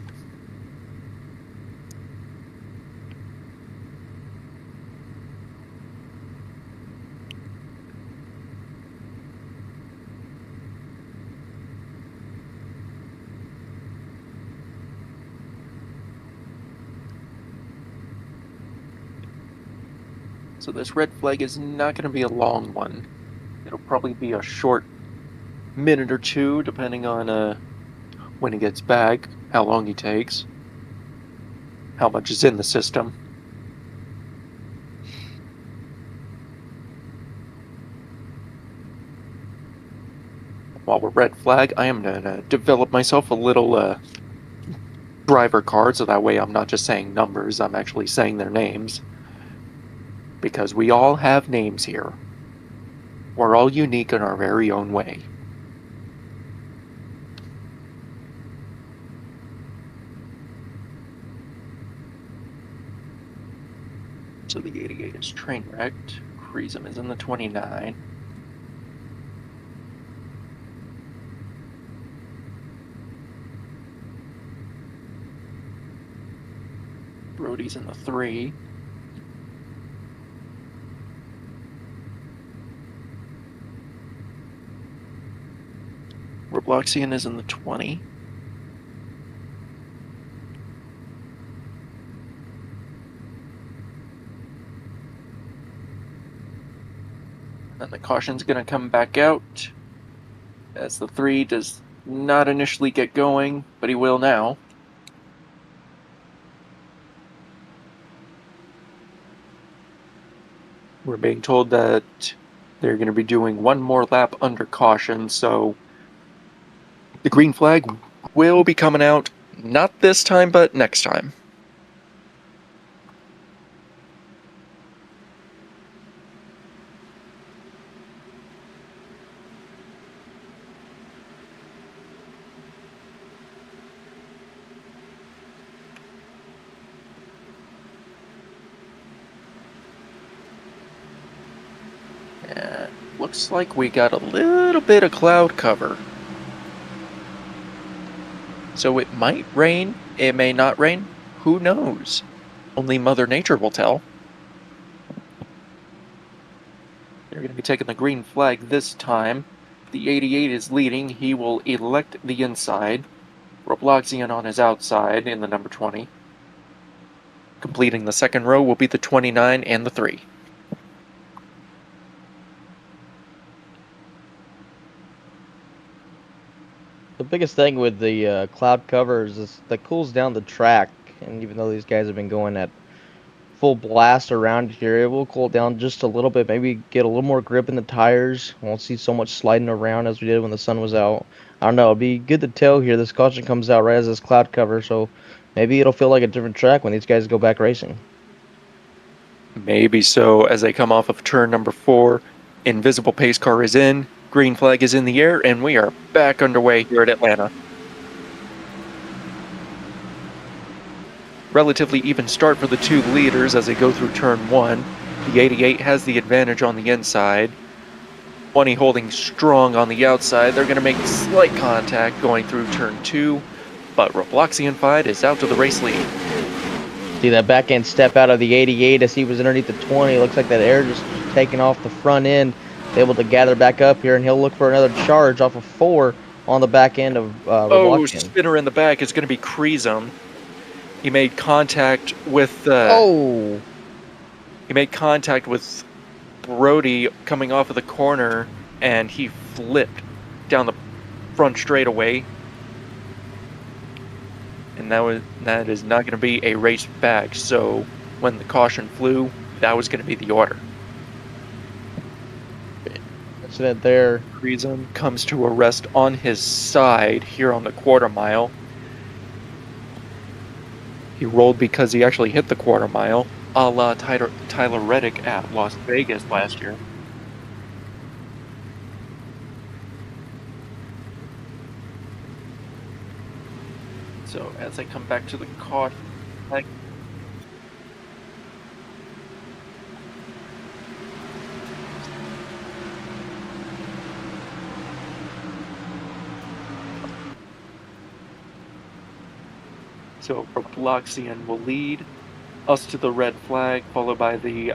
So this red flag is not going to be a long one. It'll probably be a short minute or two, depending on when he gets back, how long he takes, how much is in the system. While we're red flag, I am going to develop myself a little driver card, so that way I'm not just saying numbers, I'm actually saying their names. Because we all have names here. We're all unique in our very own way. So the 88 is train wrecked. Creasum is in the 29. Brody's in the 3. Robloxian is in the 20. And the caution's going to come back out as the 3 does not initially get going, but he will now. We're being told that they're going to be doing one more lap under caution, so the green flag will be coming out, not this time, but next time. And looks like we got a little bit of cloud cover. So it might rain, it may not rain, who knows? Only Mother Nature will tell. They're going to be taking the green flag this time. The 88 is leading, he will elect the inside. Robloxian on his outside in the number 20. Completing the second row will be the 29 and the 3. The biggest thing with the cloud covers is that cools down the track, and even though these guys have been going at full blast around here, it will cool down just a little bit, maybe get a little more grip in the tires. Won't see so much sliding around as we did when the sun was out. I don't know, it'd be good to tell here. This caution comes out right as this cloud cover, so maybe it'll feel like a different track when these guys go back racing. Maybe so. As they come off of turn number 4, invisible pace car is in, green flag is in the air, and we are back underway here at Atlanta. Relatively even start for the 2 leaders as they go through turn 1. The 88 has the advantage on the inside. 20 holding strong on the outside. They're going to make slight contact going through turn 2, but Robloxian 5 is out to the race lead. See that back end step out of the 88 as he was underneath the 20. Looks like that air just taking off the front end. Able to gather back up here, and he'll look for another charge off of 4 on the back end of Robloxian. Spinner in the back is going to be Kreezum. He made contact with he made contact with Brody coming off of the corner, and he flipped down the front straightaway. And that is not going to be a race back. So when the caution flew, that was going to be the order. Accident there. Kreezum comes to a rest on his side here on the quarter mile. He rolled because he actually hit the quarter mile, a la Tyler Reddick at Las Vegas last year. So as I come back to the caution, so Robloxian will lead us to the red flag, followed by the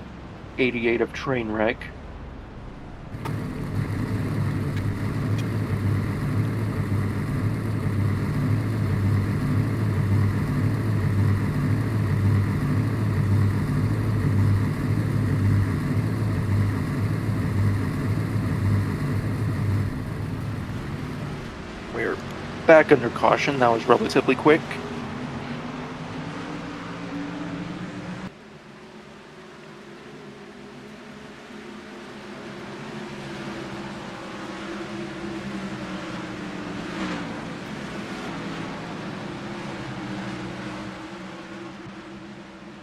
88 of Trainwreck. We're back under caution. That was relatively quick.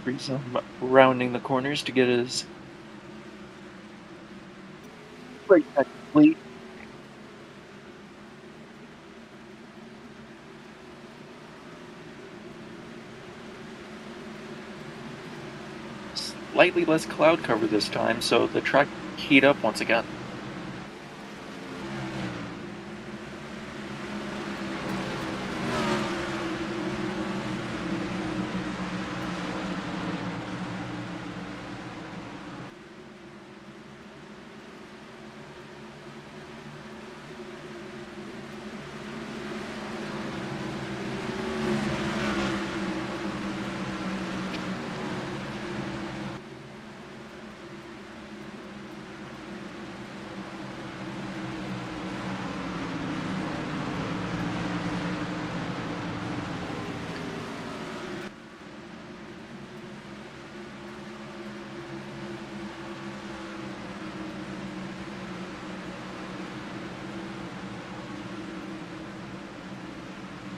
Kreezum rounding the corners to get his right back lead. Slightly less cloud cover this time, so the track heat up once again.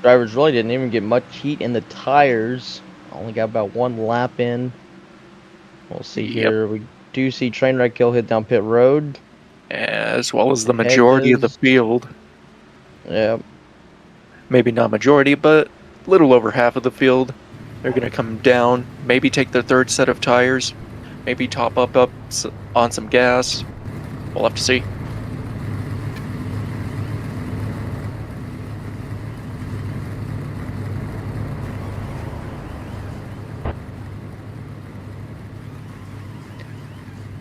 drivers really didn't even get much heat in the tires. Only got about one lap in. We'll see Yep. here. We do see Trainwreck Hill hit down pit road. As well as the majority of the Hedges. field. Yep. Maybe not majority, but a little over half of the field. They're going to come down, maybe take their third set of tires, maybe top up on some gas. We'll have to see.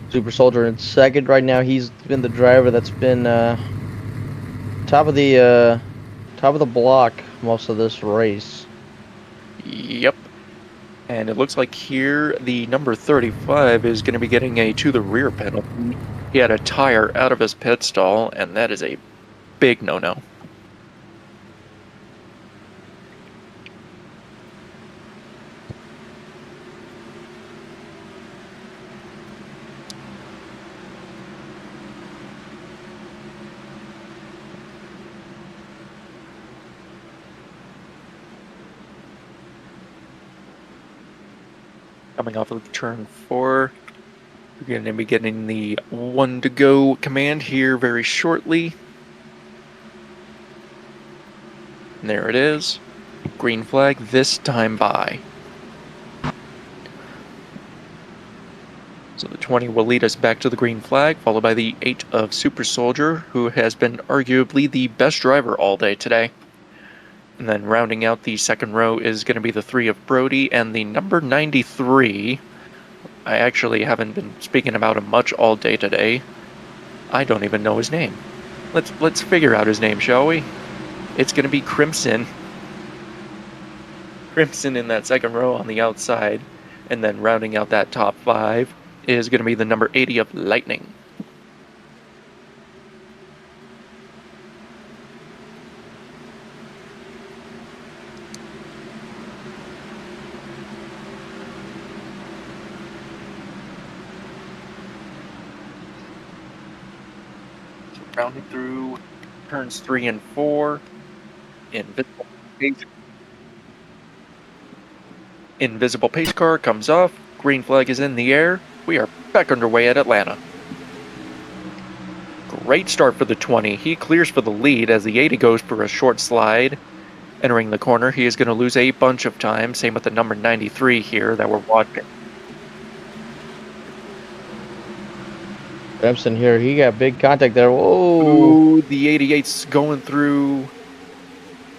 Super Soldier in second right now. He's been the driver that's been top of the block most of this race. Yep. And it looks like here the number 35 is going to be getting a to the rear penalty. He had a tire out of his pit stall, and that is a big no-no. Coming off of turn 4, we're going to be getting the 1 to go command here very shortly. And there it is. Green flag, this time by. So the 20 will lead us back to the green flag, followed by the 8 of Super Soldier, who has been arguably the best driver all day today. And then rounding out the second row is going to be the 3 of Brody, and the number 93. I actually haven't been speaking about him much all day today. I don't even know his name. Let's figure out his name, shall we? It's going to be Crimson. Crimson in that second row on the outside. And then rounding out that top 5 is going to be the number 80 of Lightning. Rounding through turns 3 and 4. Invisible pace car comes off. Green flag is in the air. We are back underway at Atlanta. Great start for the 20. He clears for the lead as the 80 goes for a short slide. Entering the corner, he is going to lose a bunch of time. Same with the number 93 here that we're watching. Remsen here, he got big contact there. Whoa! Ooh, the 88's going through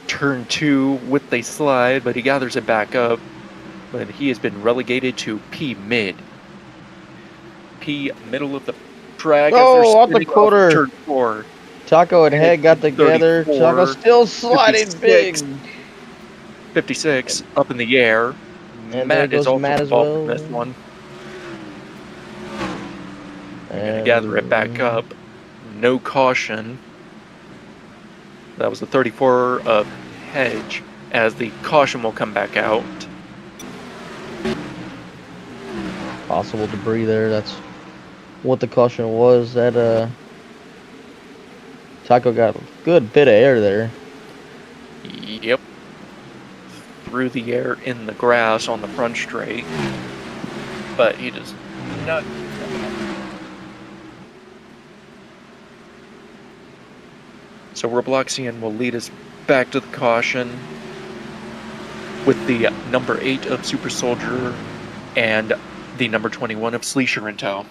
turn 2 with a slide, but he gathers it back up. But he has been relegated to P mid. P middle of the track. Oh, off the quarter. Turn 4. Taco and Head got together. 34, Taco still sliding 56. big. 56 up in the air. And Matt there is goes also Matt as involved well. in this one. They're going to gather it back up. No caution. That was the 34 of Hedge, as the caution will come back out. Possible debris there. That's what the caution was. That Taco got a good bit of air there. Yep. Through the air in the grass on the front straight. But he does not. So Robloxian will lead us back to the caution with the number 8 of Super Soldier and the number 21 of Sleesher in tow.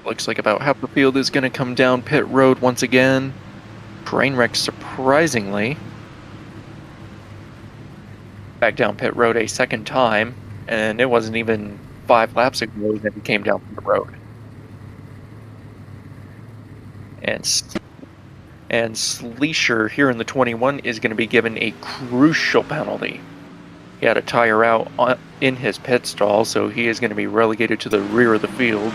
Looks like about half the field is going to come down pit road once again. Trainwreck, surprisingly, back down pit road a second time, and it wasn't even 5 laps ago that he came down the road. And Sleesher here in the 21 is going to be given a crucial penalty. He had a tire out in his pit stall, so he is going to be relegated to the rear of the field.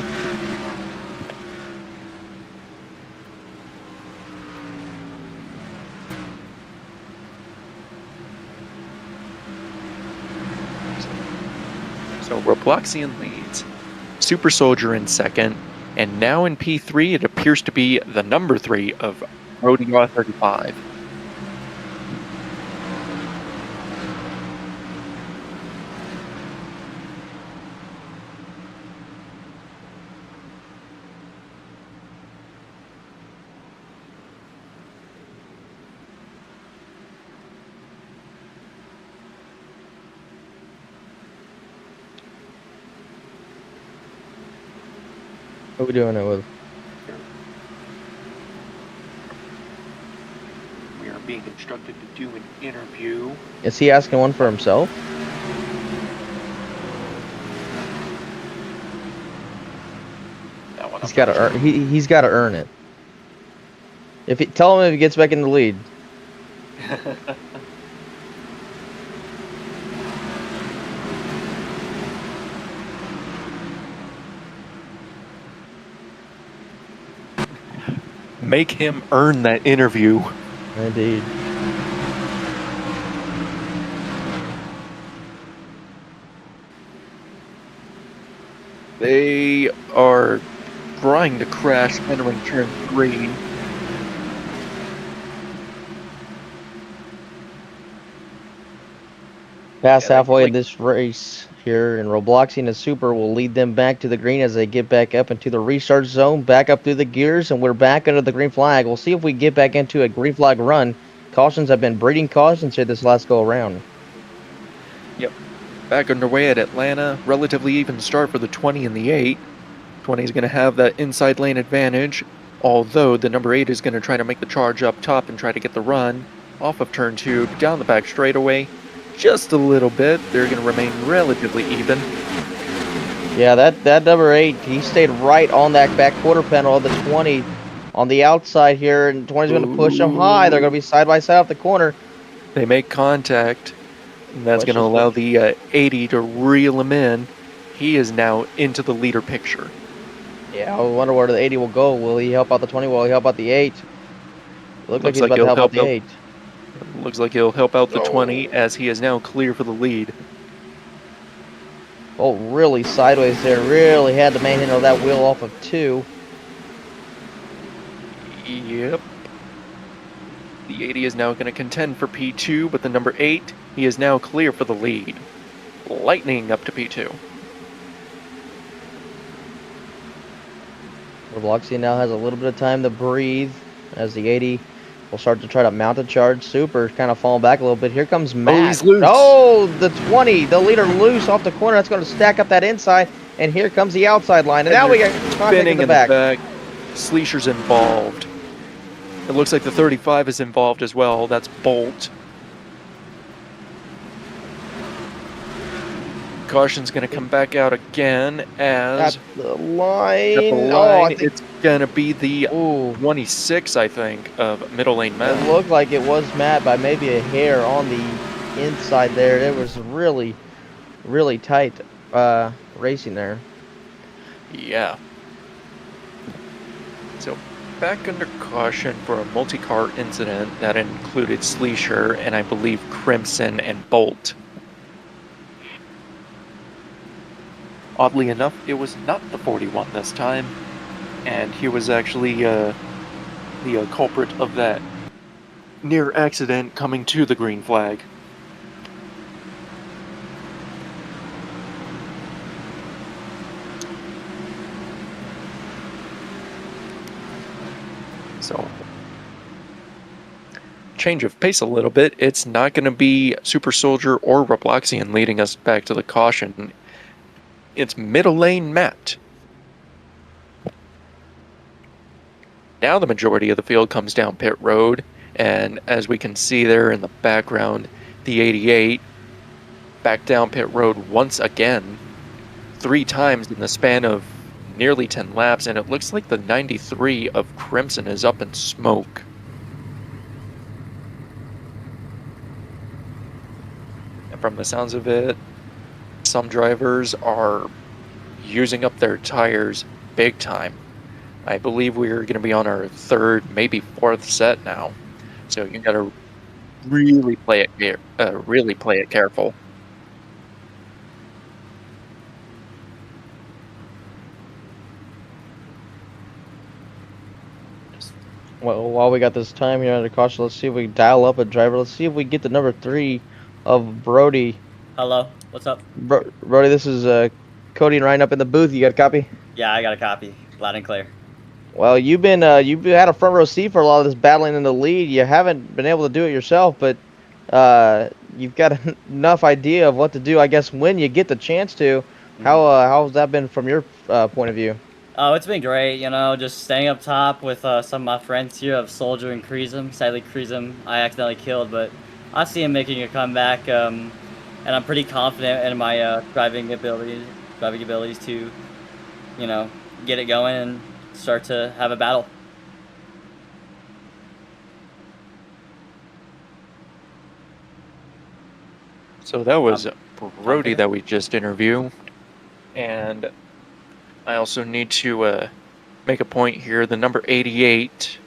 So Robloxian leads. Super Soldier in second. And now in P3, it appears to be the number 3 of Rodeo 35. Who are we doing it with? We are being instructed to do an interview. Is he asking one for himself? That one He's got to earn. He's got to earn it. Tell him if he gets back in the lead. Make him earn that interview. Indeed. They are trying to crash entering turn 3. Past Yeah, halfway of this race here, and Robloxian and Super will lead them back to the green as they get back up into the restart zone, back up through the gears, and we're back under the green flag. We'll see if we get back into a green flag run. Cautions have been breeding cautions here this last go around. Yep. Back underway at Atlanta. Relatively even start for the 20 and the 8. 20 is going to have that inside lane advantage, although the number 8 is going to try to make the charge up top and try to get the run off of turn 2 down the back straightaway. Just a little bit. They're going to remain relatively even. Yeah, that number 8, he stayed right on that back quarter panel of the 20 on the outside here, and 20's going to push him high. They're going to be side by side off the corner. They make contact, and that's going to allow the 80 to reel him in. He is now into the leader picture. Yeah, I wonder where the 80 will go. Will he help out the 20? Will he help out the 8? Looks like he's about to help out the 8. Looks like he'll help out the 20 as he is now clear for the lead. Oh, really sideways there. Really had the manhandle that wheel off of 2. Yep. The 80 is now going to contend for P2, but the number 8, he is now clear for the lead. Lightning up to P2. Robloxian now has a little bit of time to breathe as the 80 will start to try to mount a charge. Super kind of falling back a little bit. Here comes Matt. Oh, he's loose. Oh, the 20, the leader loose off the corner. That's going to stack up that inside. And here comes the outside line. And now we got contact in the back. Sleesher's involved. It looks like the 35 is involved as well. That's Bolt. Caution's going to come back out again as... At the line. I think it's going to be the 26, I think, of middle lane Matt. It looked like it was Matt by maybe a hair on the inside there. It was really, really tight racing there. Yeah. So back under caution for a multi-car incident that included Sleesher and I believe Crimson and Bolt. Oddly enough, it was not the 41 this time, and he was actually the culprit of that near accident coming to the green flag. So, change of pace a little bit. It's not going to be Super Soldier or Robloxian leading us back to the caution. It's middle lane Matt. Now the majority of the field comes down pit road, and as we can see there in the background, the 88 back down pit road once again. 3 times in the span of nearly 10 laps, and it looks like the 93 of Crimson is up in smoke. And from the sounds of it, some drivers are using up their tires big time. I believe we're going to be on our 3rd, maybe 4th set now. So you got to really play it careful. Well, while we got this time here under caution, let's see if we can dial up a driver. Let's see if we get the number 3 of Brody. Hello, what's up? Brody, this is Cody and Ryan up in the booth. You got a copy? Yeah, I got a copy, loud and clear. Well, you've had a front row seat for a lot of this battling in the lead. You haven't been able to do it yourself, but you've got enough idea of what to do, I guess, when you get the chance to. How's that been from your point of view? Oh, it's been great, just staying up top with some of my friends here of Soldier and Kreesum. Sadly, Kreesum I accidentally killed, but I see him making a comeback, and I'm pretty confident in my driving abilities to, get it going and start to have a battle. So that was Brody confident. that we just interviewed. And I also need to make a point here. The number 88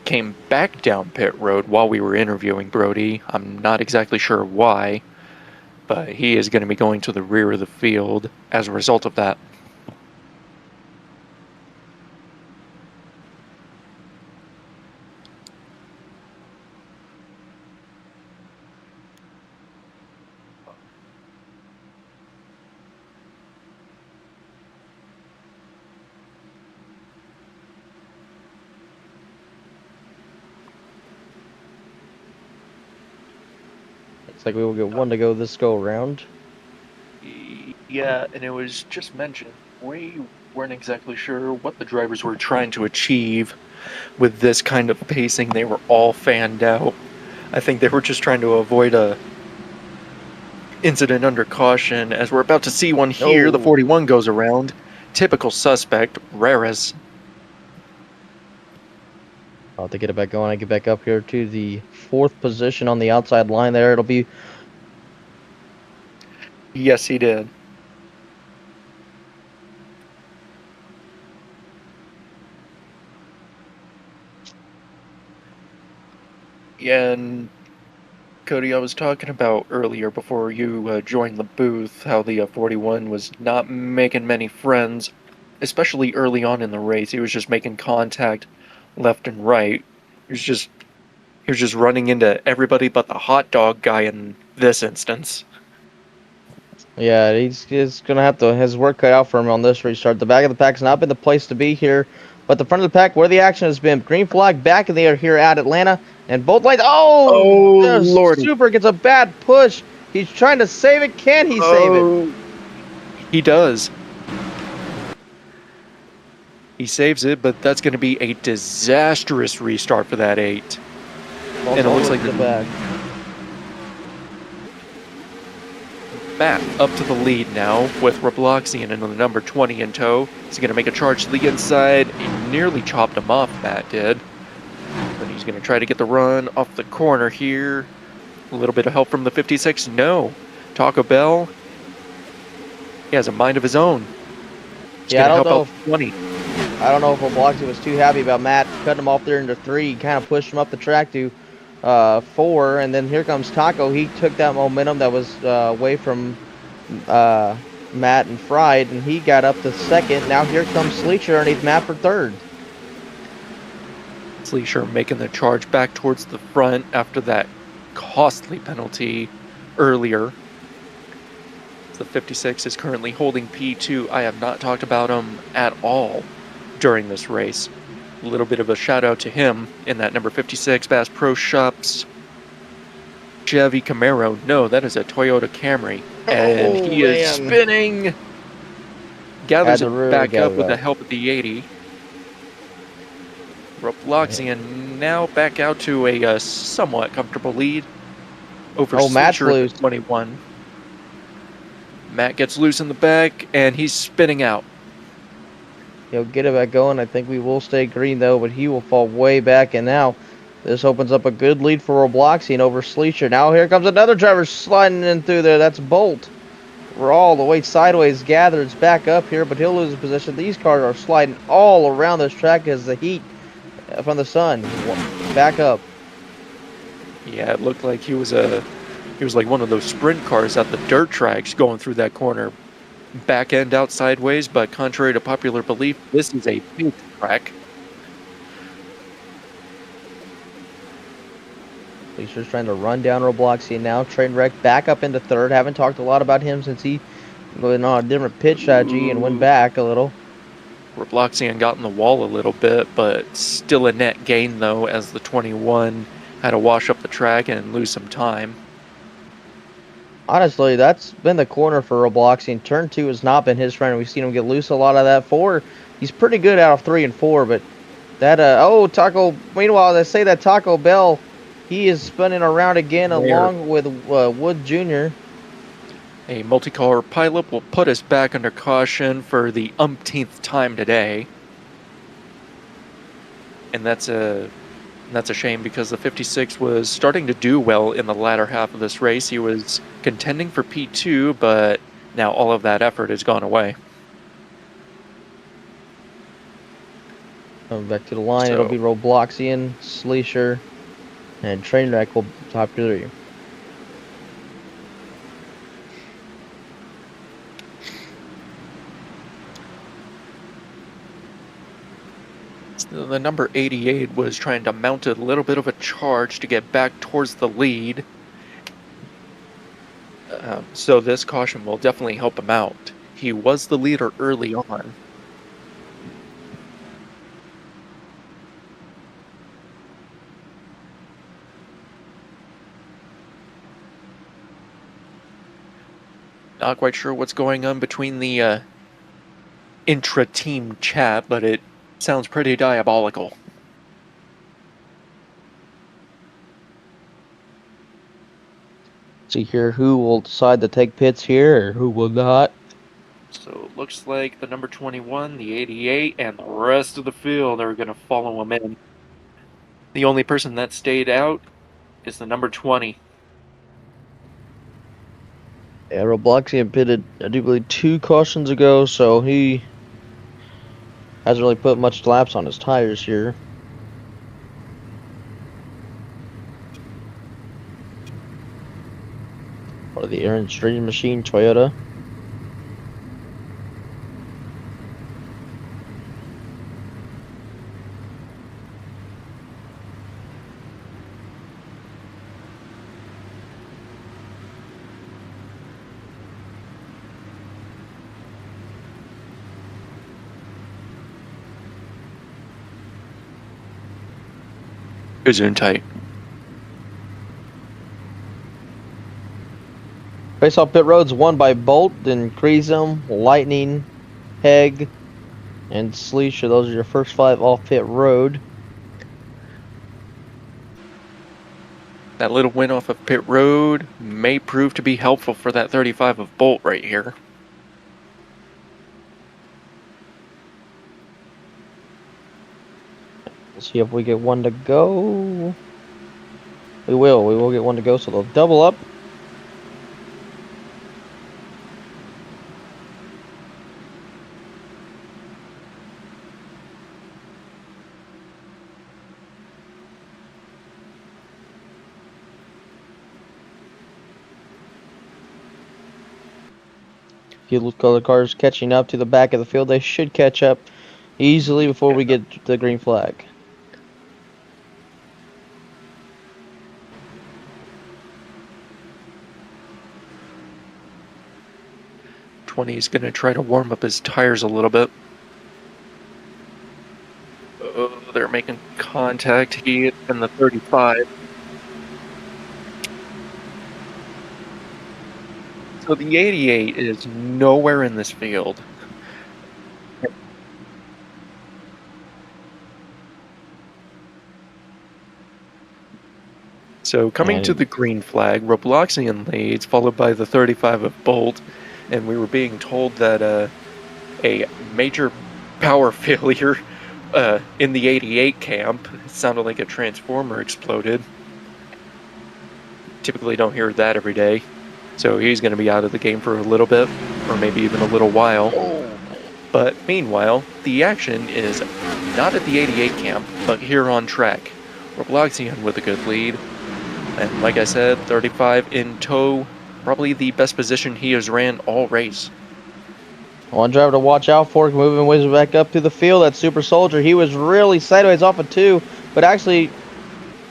came back down pit road while we were interviewing Brody. I'm not exactly sure why, but he is going to be going to the rear of the field as a result of that. Looks like we will get one to go this go around. Yeah, and it was just mentioned, we weren't exactly sure what the drivers were trying to achieve with this kind of pacing. They were all fanned out. I think they were just trying to avoid a incident under caution. As we're about to see one here, the 41 goes around. Typical suspect, Rares. I'll have to get it back going. I get back up here to the 4th position on the outside line there. It'll be... Yes, he did. Yeah, and Cody, I was talking about earlier before you joined the booth how the 41 was not making many friends, especially early on in the race. He was just making contact left and right. He was just running into everybody but the hot dog guy in this instance. Yeah, he's going to have his work cut out for him on this restart. The back of the pack's not been the place to be here, but the front of the pack, where the action has been. Green flag back in the air here at Atlanta, and both lights. Oh, Lordy. Super gets a bad push. He's trying to save it. Can he save it? He does. He saves it, but that's going to be a disastrous restart for that 8. And it looks like the back. Matt up to the lead now with Robloxian in the number 20 in tow. He's going to make a charge to the inside. He nearly chopped him off, Matt did. But he's going to try to get the run off the corner here. A little bit of help from the 56. No. Taco Bell. He has a mind of his own. He's I don't know if 20. I don't know if Robloxian was too happy about Matt cutting him off there into 3. He kind of pushed him up the track to 4, and then here comes Taco. He took that momentum that was away from Matt and Fried, and he got up to 2nd. Now here comes Sleecher underneath Matt for 3rd. Sleecher making the charge back towards the front after that costly penalty earlier. The 56 is currently holding P2. I have not talked about him at all during this race. A little bit of a shout out to him in that number 56 Bass Pro Shops Chevy Camaro. No, that is a Toyota Camry. And he is spinning. Gathers it back up with the help of the 80. Robloxian now back out to a somewhat comfortable lead over Matt's Sleecher 21. Matt gets loose in the back, and he's spinning out. He'll get it back going. I think we will stay green, though, but he will fall way back. And now this opens up a good lead for Robloxian over Sleesher. Now here comes another driver sliding in through there. That's Bolt. We're all the way sideways gathered. It's back up here, but he'll lose his position. These cars are sliding all around this track as the heat from the sun. Back up. Yeah, it looked like he was like one of those sprint cars at the dirt tracks going through that corner. Back end out sideways, but contrary to popular belief, this is a big track. Leisha's trying to run down Robloxian now. Trainwreck back up into third. Haven't talked a lot about him since he went on a different pitch strategy and went back a little. Robloxian got in the wall a little bit, but still a net gain, though, as the 21 had to wash up the track and lose some time. Honestly, that's been the corner for Robloxian. Turn 2 has not been his friend. We've seen him get loose a lot of that. 4, he's pretty good out of 3 and 4, but that, meanwhile, they say that Taco Bell, he is spinning around again along with Wood Jr. A multicolor pilot will put us back under caution for the umpteenth time today. And that's a shame because the 56 was starting to do well in the latter half of this race. He was contending for P2, but now all of that effort has gone away. Coming back to the line, it'll be Robloxian, Sleesher, and Trainwreck will top 3. The number 88 was trying to mount a little bit of a charge to get back towards the lead. So this caution will definitely help him out. He was the leader early on. Not quite sure what's going on between the intra-team chat, but it sounds pretty diabolical. See here who will decide to take pits here or who will not. So it looks like the number 21, the 88, and the rest of the field are going to follow him in. The only person that stayed out is the number 20. Yeah, Robloxian pitted, I do believe, 2 cautions ago, so he hasn't really put much laps on his tires here. Or the Aaron Stream Machine Toyota. Good zoom tight. Race off pit roads won by Bolt, then Creasum, Lightning, Heg, and Sleesha. Those are your first 5 off pit road. That little win off of pit road may prove to be helpful for that 35 of Bolt right here. Let's see if we get one to go. We will get one to go, so they'll double up. Few color cars catching up to the back of the field. They should catch up easily before we get the green flag. He's going to try to warm up his tires a little bit. Oh, they're making contact. He and the 35. So the 88 is nowhere in this field. So coming to the green flag, Robloxian leads, followed by the 35 of Bolt. and we were being told that a major power failure in the 88 camp. It sounded like a transformer exploded. Typically don't hear that every day. So he's going to be out of the game for a little bit, or maybe even a little while. But meanwhile, the action is not at the 88 camp, but here on track. Robloxian with a good lead. And like I said, 35 in tow. Probably the best position he has ran all race. One driver to watch out for, moving ways back up to the field. That's Super Soldier. He was really sideways off of 2, but actually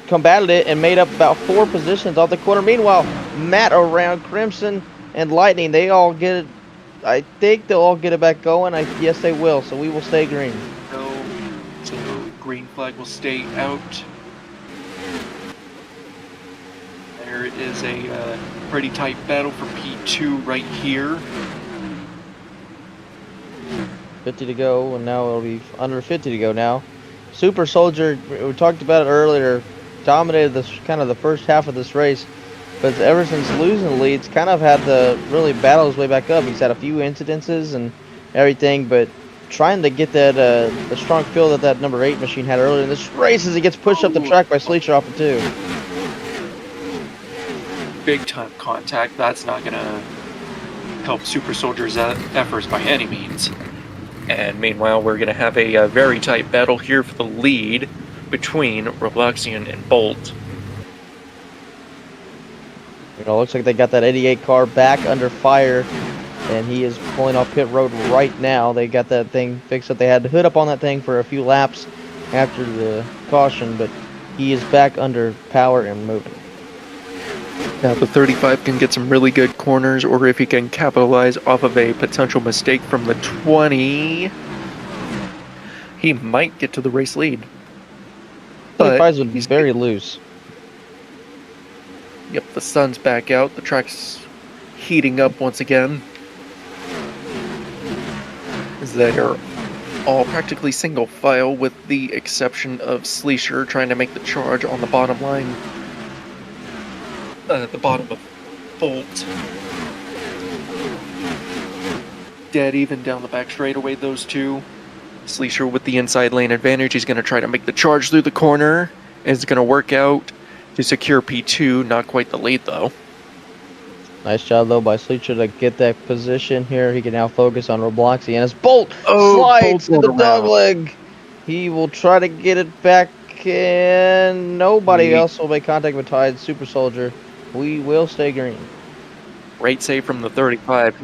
combated it and made up about 4 positions off the corner. Meanwhile, Matt around Crimson and Lightning, they all get it. I think they'll all get it back going. Yes, they will. So we will stay green. So green flag will stay out. There is a pretty tight battle for P2 right here. 50 to go, and now it'll be under 50 to go now. Super Soldier, we talked about it earlier, dominated this kind of the first half of this race, but ever since losing the leads, kind of had to really battle his way back up. He's had a few incidences and everything, but trying to get that the strong feel that number 8 machine had earlier in this race as he gets pushed up the track by Sleecher off of 2. Big time contact. That's not gonna help Super Soldier's efforts by any means. And meanwhile, we're going to have a very tight battle here for the lead between Robloxian and Bolt. You know, looks like they got that 88 car back under fire, and he is pulling off pit road right now. They got that thing fixed up. They had to hood up on that thing for a few laps after the caution, but he is back under power and moving. Now the 35 can get some really good corners, or if he can capitalize off of a potential mistake from the 20, he might get to the race lead. 35's been very loose. Yep, the sun's back out. The track's heating up once again. They are all practically single file, with the exception of Sleesher trying to make the charge on the bottom line. The bottom of Bolt. Dead even down the back straightaway, those two. Sleesher with the inside lane advantage. He's going to try to make the charge through the corner. It's going to work out to secure P2. Not quite the lead, though. Nice job, though, by Sleecher to get that position here. He can now focus on Robloxian. And as Bolt slides to the dogleg, he will try to get it back, and nobody else will make contact with Tide. Super Soldier. We will stay green. Great save from the 35.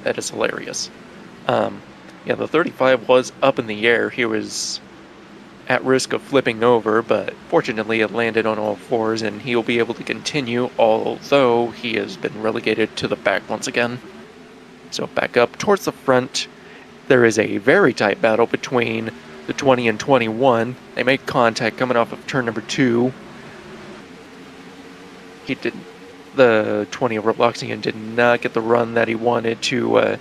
That is hilarious. Yeah, the 35 was up in the air. He was at risk of flipping over, but fortunately it landed on all fours, and he'll be able to continue, although he has been relegated to the back once again. So back up towards the front. There is a very tight battle between the 20 and 21. They make contact coming off of turn number 2. The 20 of Robloxian did not get the run that he wanted to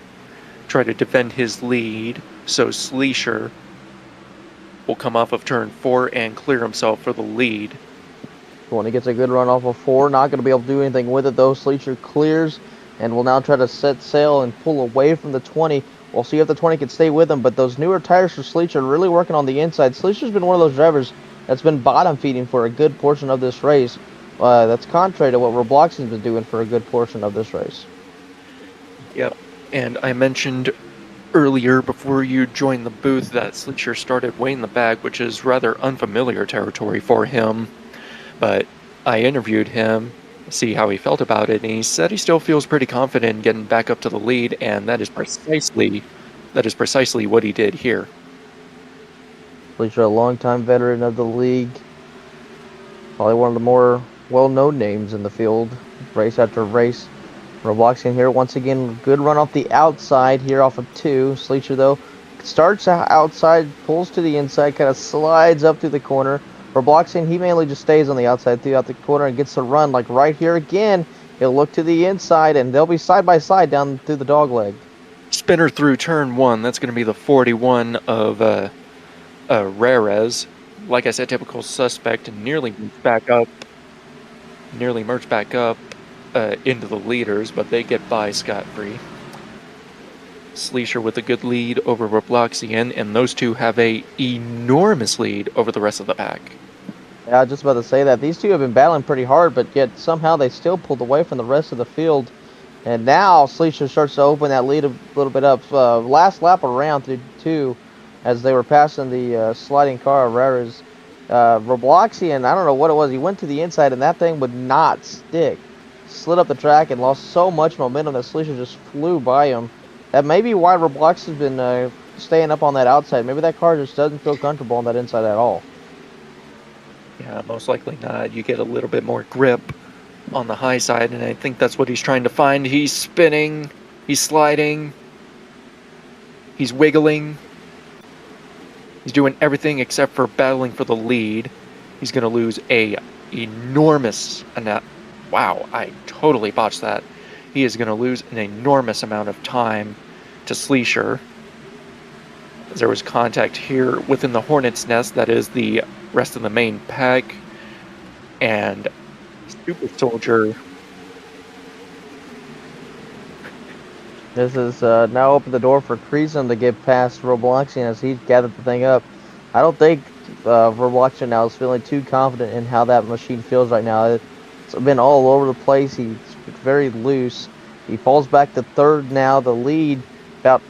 try to defend his lead. So Sleesher will come off of turn 4 and clear himself for the lead. When he gets a good run off of 4, not going to be able to do anything with it though. Sleesher clears and will now try to set sail and pull away from the 20. We'll see if the 20 can stay with him, but those newer tires for Sleesher are really working on the inside. Sleesher's been one of those drivers that's been bottom feeding for a good portion of this race. That's contrary to what Robloxian's been doing for a good portion of this race. Yep, and I mentioned earlier before you joined the booth that Sleesher started way in the back, which is rather unfamiliar territory for him. But I interviewed him, see how he felt about it, and he said he still feels pretty confident in getting back up to the lead, and that is precisely what he did here. Sleesher, a longtime veteran of the league, probably one of the more well-known names in the field, race after race. Robloxian here once again, good run off the outside here off of 2. Sleesher though starts outside, pulls to the inside, kind of slides up through the corner. Robloxian, he mainly just stays on the outside throughout the corner and gets the run. Like right here again, he'll look to the inside and they'll be side by side down through the dog leg. Spinner through turn 1. That's going to be the 41 of Rarez. like I said, typical suspect and nearly merged back up into the leaders, but they get by scot-free. Sleesher with a good lead over Robloxian, and those two have a enormous lead over the rest of the pack. Yeah, I was just about to say that. These two have been battling pretty hard, but yet somehow they still pulled away from the rest of the field. And now Sleesher starts to open that lead a little bit up. Last lap around through two, as they were passing the sliding car of Rares. Robloxian, I don't know what it was. He went to the inside, and that thing would not stick. Slid up the track and lost so much momentum that Sleesher just flew by him. That may be why Roblox has been staying up on that outside. Maybe that car just doesn't feel comfortable on that inside at all. Yeah, most likely not. You get a little bit more grip on the high side, and I think that's what he's trying to find. He's spinning, he's sliding, he's wiggling. He's doing everything except for battling for the lead. He's going to lose a enormous amount. Wow, I totally botched that. He is going to lose an enormous amount of time to Sleesher. There was contact here within the Hornet's Nest, that is the rest of the main pack. And Super Soldier. This is now opened the door for Kreesum to get past Robloxian as he's gathered the thing up. I don't think Robloxian now is feeling too confident in how that machine feels right now. It's been all over the place. He's very loose. He falls back to third now. The lead about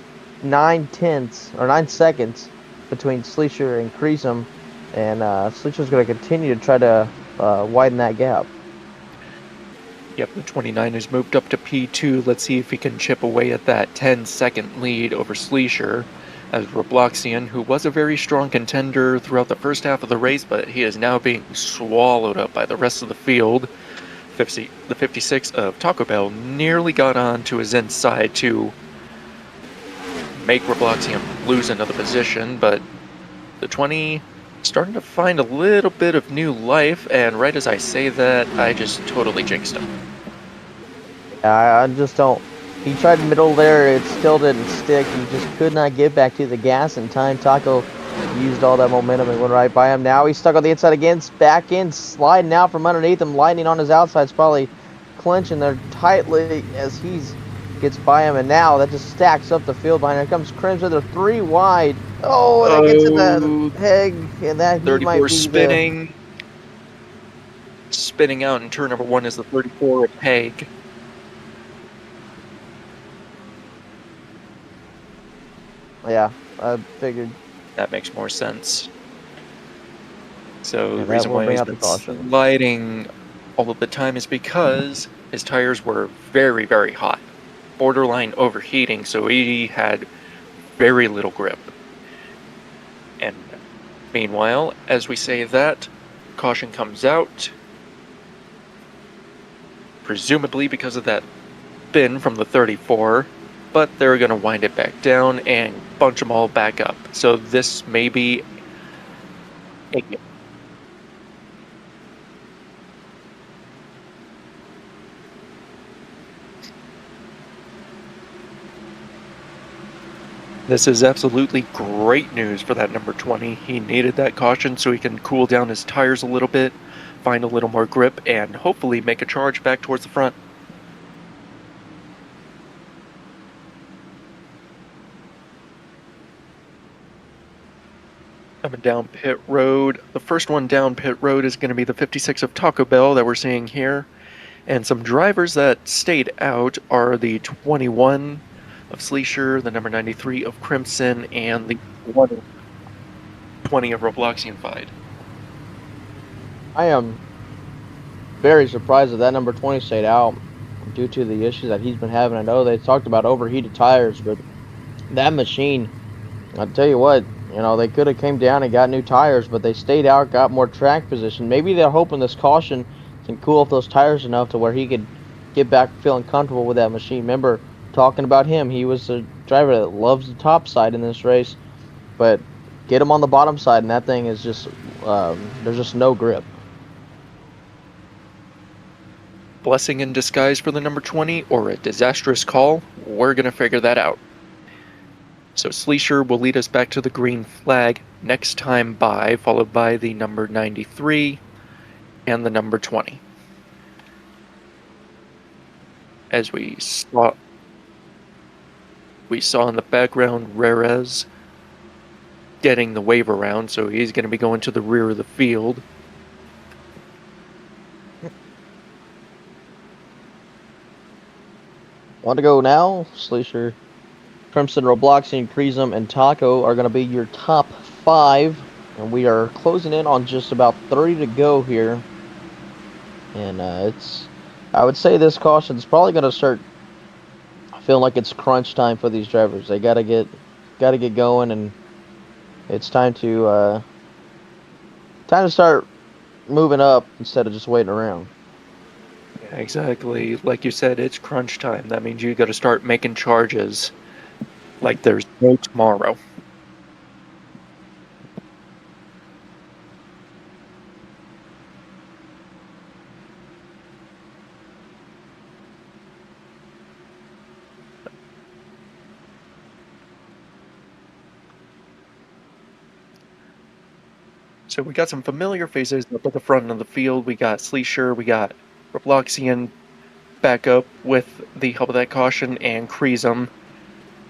9 seconds between Sleesher and Kreesum. And Sleesher's going to continue to try to widen that gap. Yep, the 29 has moved up to P2. Let's see if he can chip away at that 10-second lead over Sleesher, as Robloxian, who was a very strong contender throughout the first half of the race, but he is now being swallowed up by the rest of the field. The 56 of Taco Bell nearly got on to his inside to make Robloxian lose another position, but the 20 starting to find a little bit of new life, and right as I say that, I just totally jinxed him. I just don't. He tried middle there, it still didn't stick. He just could not get back to the gas in time. Taco used all that momentum and went right by him. Now he's stuck on the inside again, back in, sliding out from underneath him. Lightning on his outside's probably clenching there tightly as he gets by him, and now that just stacks up the field behind. Here comes Crimson. They're 3 wide. Oh, and that gets in the peg, and that he might 34 be spinning. Spinning out in turn number 1 is the 34 of Peg. Yeah, I figured. That makes more sense. So Yeah, the reason why he's out the been caution. sliding all of the time is because his tires were very, very hot. Borderline overheating, so he had very little grip. And meanwhile, as we say that, caution comes out. Presumably because of that spin from the 34, but they're going to wind it back down and bunch them all back up. So this may be This is absolutely great news for that number 20. He needed that caution so he can cool down his tires a little bit, find a little more grip, and hopefully make a charge back towards the front. Coming down pit road. The first one down pit road is going to be the 56 of Taco Bell that we're seeing here. And some drivers that stayed out are the 21 of Sleesher, the number 93 of Crimson, and the 20 of Robloxian Fide. I am very surprised that number 20 stayed out due to the issues that he's been having. I know they talked about overheated tires, but that machine, I'll tell you what, they could have came down and got new tires, but they stayed out, got more track position. Maybe they're hoping this caution can cool off those tires enough to where he could get back feeling comfortable with that machine. Remember talking about him, he was a driver that loves the top side in this race, but get him on the bottom side and that thing is just, there's just no grip. Blessing in disguise for the number 20 or a disastrous call? We're going to figure that out. So Sleesher will lead us back to the green flag next time by, followed by the number 93 and the number 20. As we saw in the background Rarez getting the wave around, so he's going to be going to the rear of the field. Want to go now? Sleesher, Crimson, Robloxian, Prism, and Taco are going to be your top 5. And we are closing in on just about 30 to go here. And I would say this caution's probably going to start feeling like it's crunch time for these drivers. They got to get going, and it's time to start moving up instead of just waiting around. Yeah, exactly. Like you said, it's crunch time. That means you got to start making charges like there's no tomorrow. So we got some familiar faces up at the front of the field. We got Sleesher, we got Robloxian back up with the help of that caution, and Kreesum.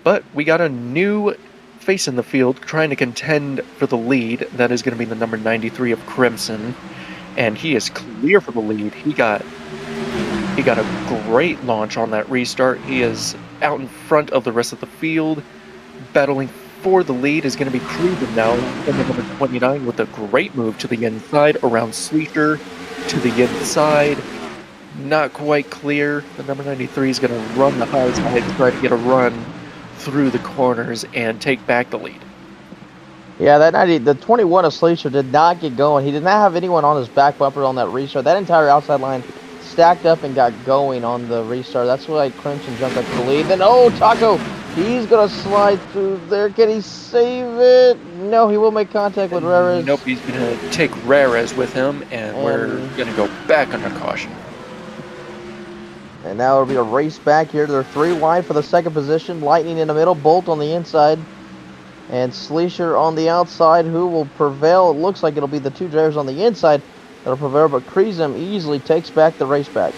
But we got a new face in the field trying to contend for the lead. That is going to be the number 93 of Crimson. And he is clear for the lead. He got a great launch on that restart. He is out in front of the rest of the field. Battling for the lead is going to be Kreesum now, in the number 29, with a great move to the inside around Sleesher to the inside. Not quite clear. The number 93 is going to run the high side to try to get a run through the corners and take back the lead. Yeah, the 21 of Sleesher did not get going. He did not have anyone on his back bumper on that restart. That entire outside line stacked up and got going on the restart. That's why Crimson jumped up to the lead. Then, Taco, he's going to slide through there. Can he save it? No, he will make contact with Rarez. Nope, he's going to take Rarez with him, and we're going to go back under caution. And now it'll be a race back here. They're 3 wide for the second position. Lightning in the middle, Bolt on the inside, and Sleesher on the outside. Who will prevail? It looks like it'll be the 2 drivers on the inside that'll prevail, but Kreesum easily takes back the race back.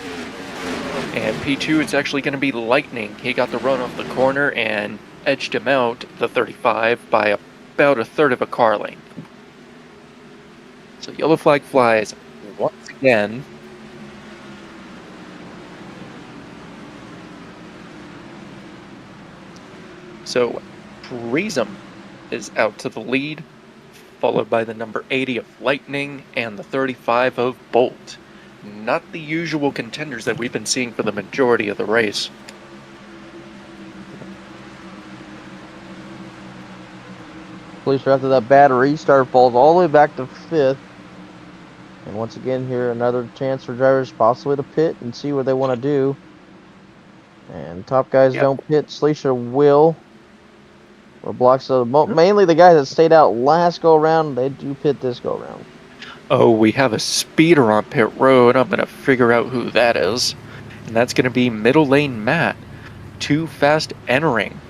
And P2, it's actually going to be Lightning. He got the run off the corner and edged him out, the 35, by about a third of a car length. So yellow flag flies once again. So Kreesum is out to the lead, followed by the number 80 of Lightning and the 35 of Bolt. Not the usual contenders that we've been seeing for the majority of the race. Sleesher, after that bad restart, falls all the way back to 5th. And once again here, another chance for drivers possibly to pit and see what they want to do. And top guys don't pit. Sleesher will. Or blocks mainly the guys that stayed out last go around, they do pit this go around. Oh, we have a speeder on pit road. I'm going to figure out who that is. And that's going to be middle lane Matt. Too fast entering.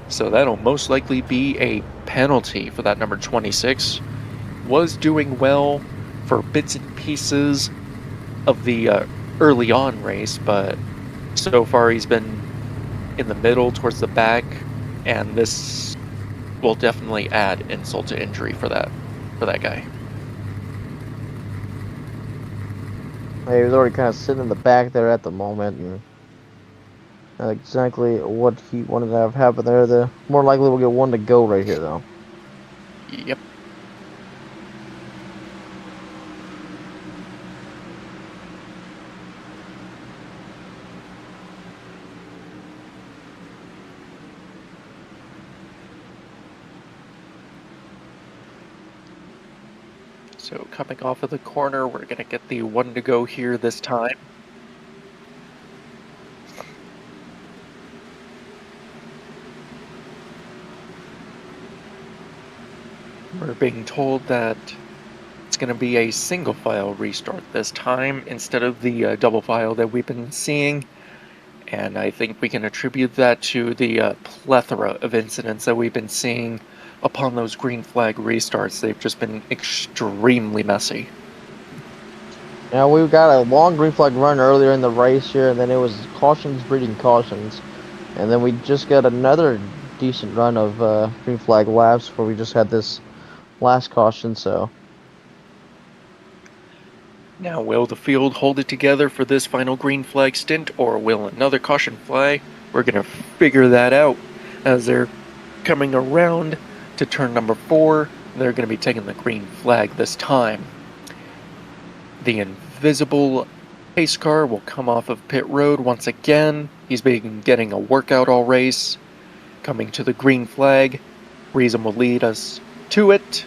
So that'll most likely be a penalty for that number 26. Was doing well for bits and pieces of the early on race, but so far he's been in the middle towards the back, and this will definitely add insult to injury for that guy. He was already kind of sitting in the back there at the moment, and not exactly what he wanted to have happen there. The more likely we'll get 1 to go right here, though. Yep. So coming off of the corner, we're going to get the 1 to go here this time. We're being told that it's going to be a single file restart this time instead of the double file that we've been seeing. And I think we can attribute that to the plethora of incidents that we've been seeing upon those green flag restarts. They've just been extremely messy. Now we got a long green flag run earlier in the race here, and then it was cautions breeding cautions, and then we just got another decent run of green flag laps where we just had this last caution. So Now, will the field hold it together for this final green flag stint, or will another caution fly? We're going to figure that out as they're coming around to turn number 4. They're going to be taking the green flag this time. The invisible pace car will come off of pit road once again. He's been getting a workout all race. Coming to the green flag, Reason will lead us to it,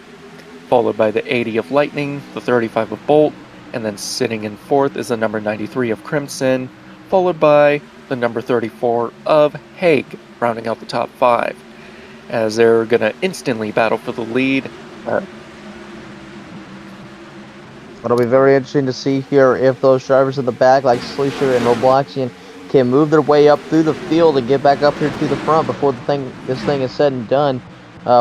followed by the 80 of Lightning, the 35 of Bolt, and then sitting in 4th is the number 93 of Crimson, followed by the number 34 of Hague, rounding out the top 5. As they're going to instantly battle for the lead. it'll be very interesting to see here if those drivers in the back, like Sleesher and Robloxian, can move their way up through the field and get back up here to the front before this thing is said and done.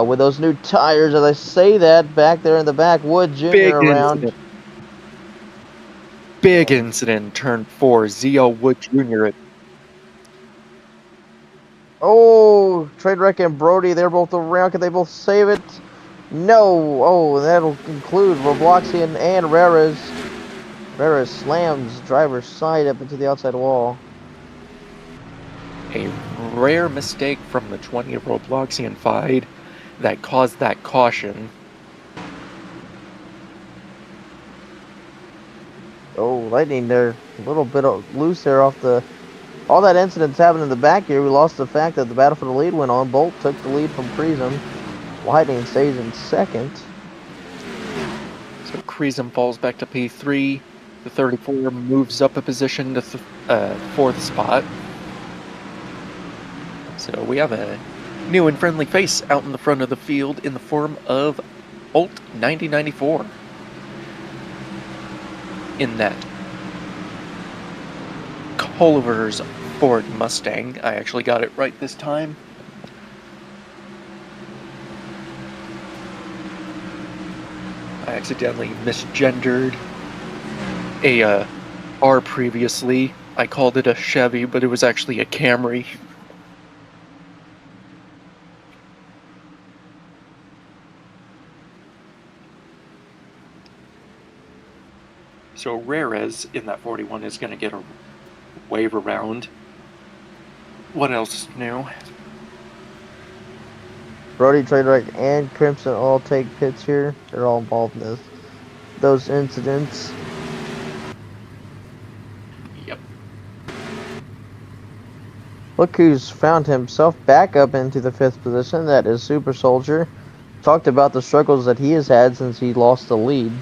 With those new tires, as I say that, back there in the back, Wood Jr. Big around. incident. Big incident, turn 4, ZL Wood Jr. Oh, Trainwreck and Brody, they're both around. Can they both save it? No. Oh, that'll conclude Robloxian and Rares. Rares slams driver's side up into the outside wall. A rare mistake from the 20 of Robloxian Fide that caused that caution. Oh, Lightning there, a little bit loose there off the... All that incidents happened in the back here. We lost the fact that the battle for the lead went on. Bolt took the lead from Crism. Lightning stays in second. So Crism falls back to P3. The 34 moves up a position to 4th spot. So we have a new and friendly face out in the front of the field in the form of Bolt 9094. In that Culver's Ford Mustang. I actually got it right this time. I accidentally misgendered a R previously. I called it a Chevy, but it was actually a Camry. So Rares in that 41 is going to get a wave around. What else is new? Brody, Trainwreck, and Crimson all take pits here. They're all involved in those incidents. Yep. Look who's found himself back up into the 5th position. That is Super Soldier. Talked about the struggles that he has had since he lost the lead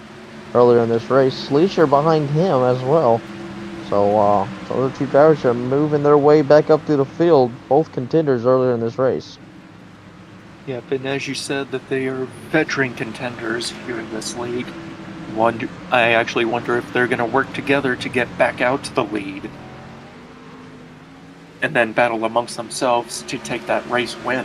earlier in this race. Sleesher behind him as well. So the two drivers are moving their way back up through the field. Both contenders earlier in this race. Yep, and as you said, that they are veteran contenders here in this league. I actually wonder if they're going to work together to get back out to the lead. And then battle amongst themselves to take that race win.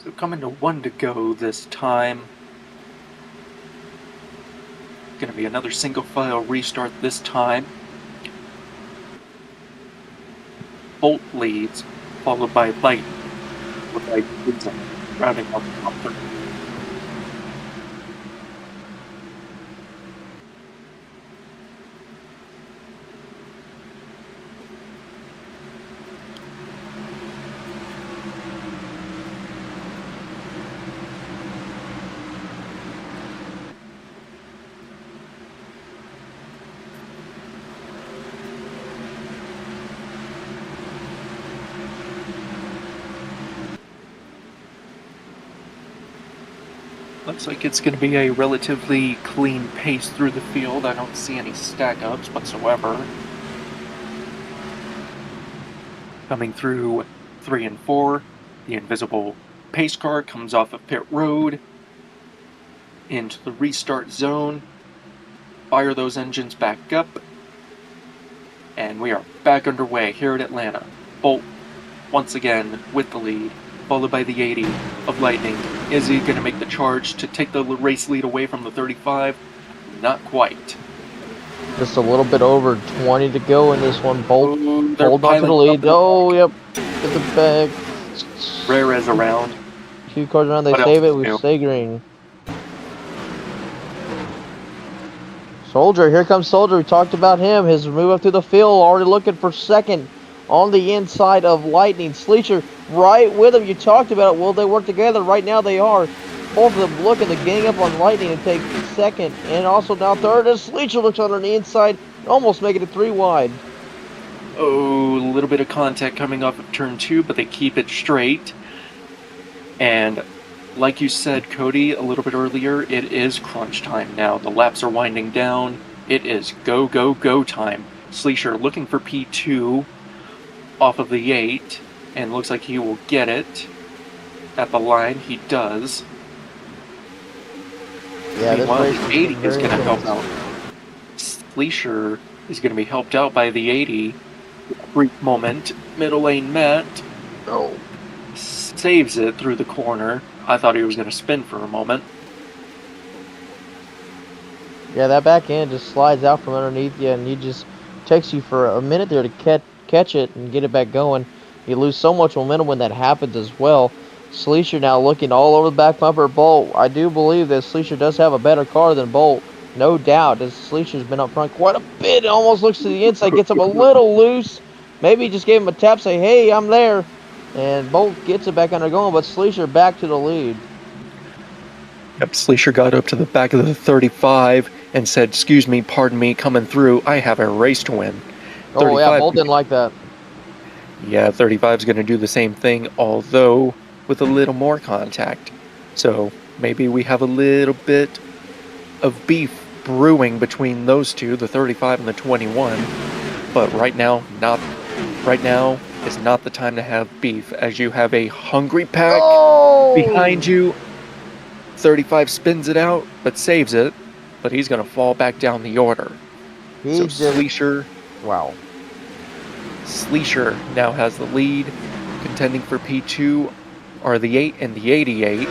So coming to 1 to go this time. Going to be another single file restart this time. Bolt leads, followed by Light, rounding up the top 30. Looks like it's going to be a relatively clean pace through the field. I don't see any stack ups whatsoever. Coming through 3 and 4, the invisible pace car comes off of pit road into the restart zone. Fire those engines back up. And we are back underway here at Atlanta. Bolt, once again, with the lead, followed by the 80 of Lightning. Is he going to make the charge to take the race lead away from the 35? Not quite. Just a little bit over 20 to go in this one. Bolt They're hold on to the piling up lead. Oh, yep. Get the bag. Rares around. 2 cars around. They What save else it to with do? stay green. Soldier, here comes Soldier. We talked about him. His move up through the field, already looking for second on the inside of Lightning. Sleecher right with him. You talked about it. Will they work together? Right now they are. Both of them looking to gang up on Lightning and take second. And also now third as Sleecher looks on the inside, almost making it 3 wide. Oh, a little bit of contact coming off of turn 2, but they keep it straight. And like you said, Cody, a little bit earlier, it is crunch time now. The laps are winding down. It is go, go, go time. Sleesher looking for P2 off of the 8, and looks like he will get it at the line. He does. Yeah, this Meanwhile, race the 80 is going to help intense. out. Sleesher is going to be helped out by the 80. Brief moment. Middle lane Matt Oh. saves it through the corner. I thought he was going to spin for a moment. Yeah, that back end just slides out from underneath you, and he just takes you for a minute there to catch it and get it back going. You lose so much momentum when that happens as well. Sleesher now looking all over the back bumper. Bolt, I do believe that Sleesher does have a better car than Bolt. No doubt. As Sleesher's been up front quite a bit. It almost looks to the inside, gets him a little loose. Maybe just gave him a tap, say, hey, I'm there. And Bolt gets it back under going, but Sleesher back to the lead. Yep, Sleesher got up to the back of the 35 and said, excuse me, pardon me, coming through. I have a race to win. Oh, yeah, Bolt didn't like that. Yeah, 35 is going to do the same thing, although with a little more contact. So maybe we have a little bit of beef brewing between those two, the 35 and the 21. But right now is not the time to have beef, as you have a hungry pack behind you. 35 spins it out, but saves it. But he's going to fall back down the order. Sleesher. Wow. Sleesher now has the lead. Contending for P2 are the 8 and the 88.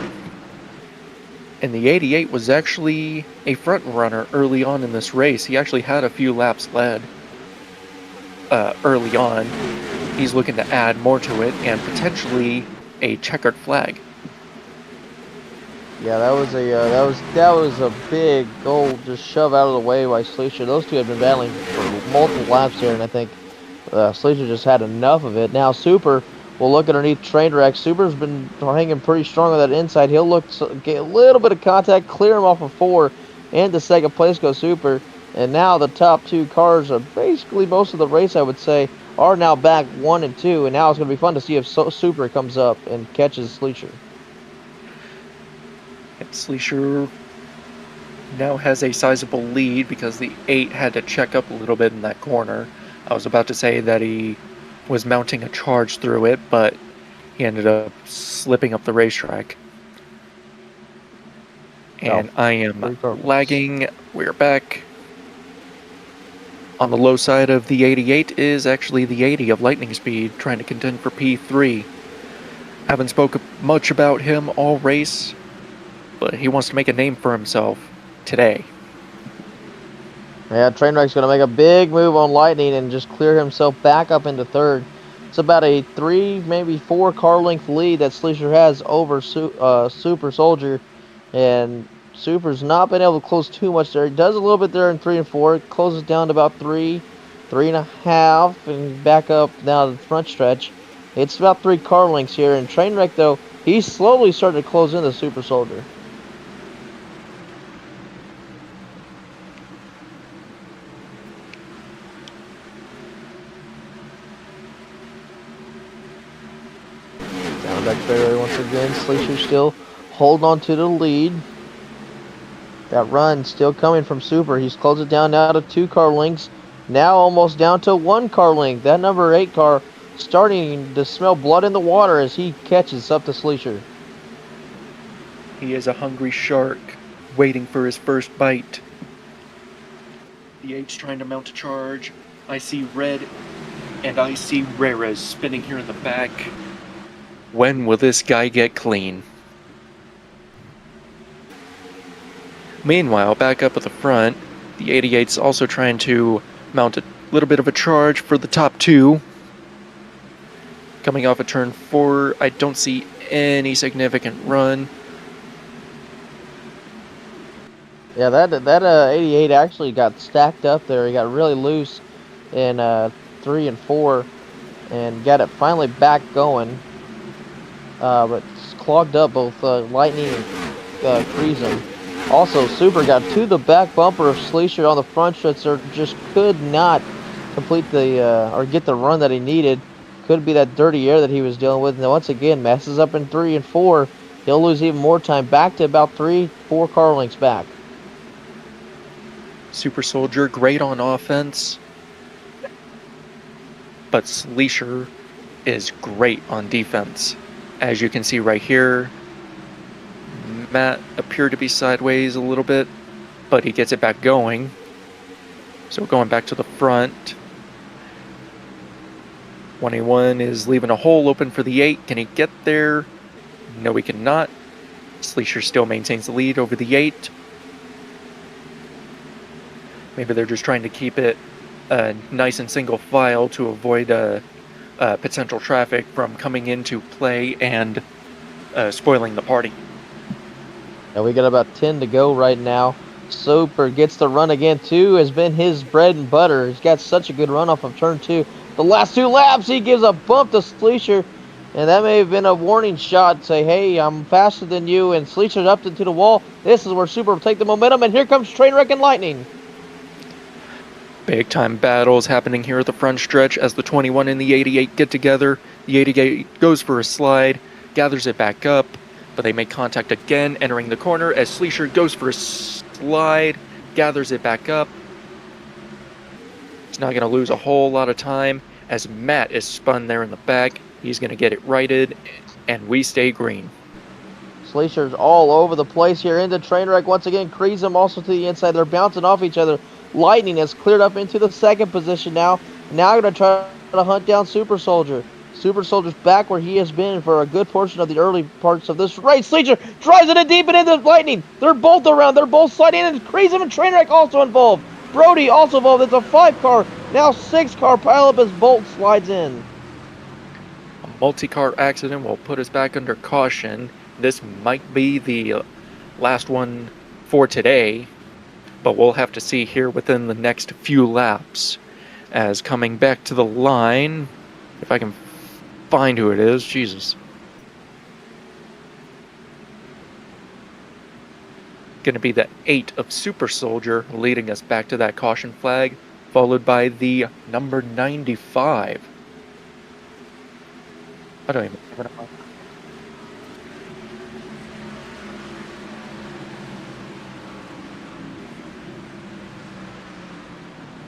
And the 88 was actually a front runner early on in this race. He actually had a few laps led early on. He's looking to add more to it and potentially a checkered flag. Yeah, that was a big goal just shove out of the way by Sleesher. Those two have been battling for multiple laps here, and I think Sleesher just had enough of it. Now Super will look underneath Trainwreck. Super's been hanging pretty strong on that inside. He'll look get a little bit of contact, clear him off of 4, and to second place goes Super. And now the top 2 cars are basically most of the race, I would say, are now back 1 and 2. And now it's going to be fun to see if Super comes up and catches Sleesher. Sleesher now has a sizable lead because the 8 had to check up a little bit in that corner. I was about to say that he was mounting a charge through it, but he ended up slipping up the racetrack. And I am lagging. We're back. On the low side of the 88 is actually the 80 of lightning speed, trying to contend for P3. Haven't spoken much about him all race, but he wants to make a name for himself today. Yeah, Trainwreck's going to make a big move on Lightning and just clear himself back up into 3rd. It's about a 3, maybe 4 car length lead that Sleesher has over Super Soldier. And Super's not been able to close too much there. He does a little bit there in 3 and 4. It closes down to about 3, 3.5, and back up now to the front stretch. It's about 3 car lengths here. And Trainwreck, though, he's slowly starting to close into Super Soldier. Back fairway once again. Sleesher still holding on to the lead. That run still coming from Super. He's closed it down now to 2 car lengths. Now almost down to 1 car length. That number 8 car starting to smell blood in the water as he catches up to Sleesher. He is a hungry shark, waiting for his first bite. The 8's trying to mount a charge. I see red, and I see Rares spinning here in the back. When will this guy get clean? Meanwhile, back up at the front, the 88's also trying to mount a little bit of a charge for the top 2. Coming off a turn 4, I don't see any significant run. Yeah, that 88 actually got stacked up there. He got really loose in 3 and 4 and got it finally back going. But it's clogged up both Lightning and Creasem. Also, Super got to the back bumper of Sleesher on the front stretch. Just could not complete the or get the run that he needed. Could be that dirty air that he was dealing with. And once again, messes up in 3 and 4. He'll lose even more time, back to about 3-4 car lengths back. Super Soldier, great on offense, but Sleesher is great on defense. As you can see right here, Matt appeared to be sideways a little bit, but he gets it back going. So going back to the front, 21 is leaving a hole open for the 8. Can he get there? No, he cannot. Sleesher still maintains the lead over the 8. Maybe they're just trying to keep it nice and single file to avoid potential traffic from coming into play and spoiling the party. And we got about 10 to go right now. Super gets the run again. 2 has been his bread and butter. He's got such a good run off of turn 2. The last 2 laps, he gives a bump to Sleesher. And that may have been a warning shot. Say, hey, I'm faster than you. And Sleesher's up into the wall. This is where Super will take the momentum. And here comes Trainwreck and Lightning. Big time battles happening here at the front stretch as the 21 and the 88 get together. The 88 goes for a slide, gathers it back up, but they make contact again, entering the corner as Sleesher goes for a slide, gathers it back up. He's not going to lose a whole lot of time as Matt is spun there in the back. He's going to get it righted, and we stay green. Sleesher's all over the place here into Trainwreck. Once again, Creasem also to the inside. They're bouncing off each other. Lightning has cleared up into the second position now. Now going to try to hunt down Super Soldier. Super Soldier's back where he has been for a good portion of the early parts of this race. Sleesher drives it in deep and into Lightning. They're both around. They're both sliding in. Creasem and Trainwreck also involved. Brody also involved. It's a 5-car, now 6-car pileup as Bolt slides in. A multi-car accident will put us back under caution. This might be the last one for today, but we'll have to see here within the next few laps. As coming back to the line, if I can find who it is, Jesus. Going to be the 8 of Super Soldier leading us back to that caution flag, followed by the number 95. I don't even know.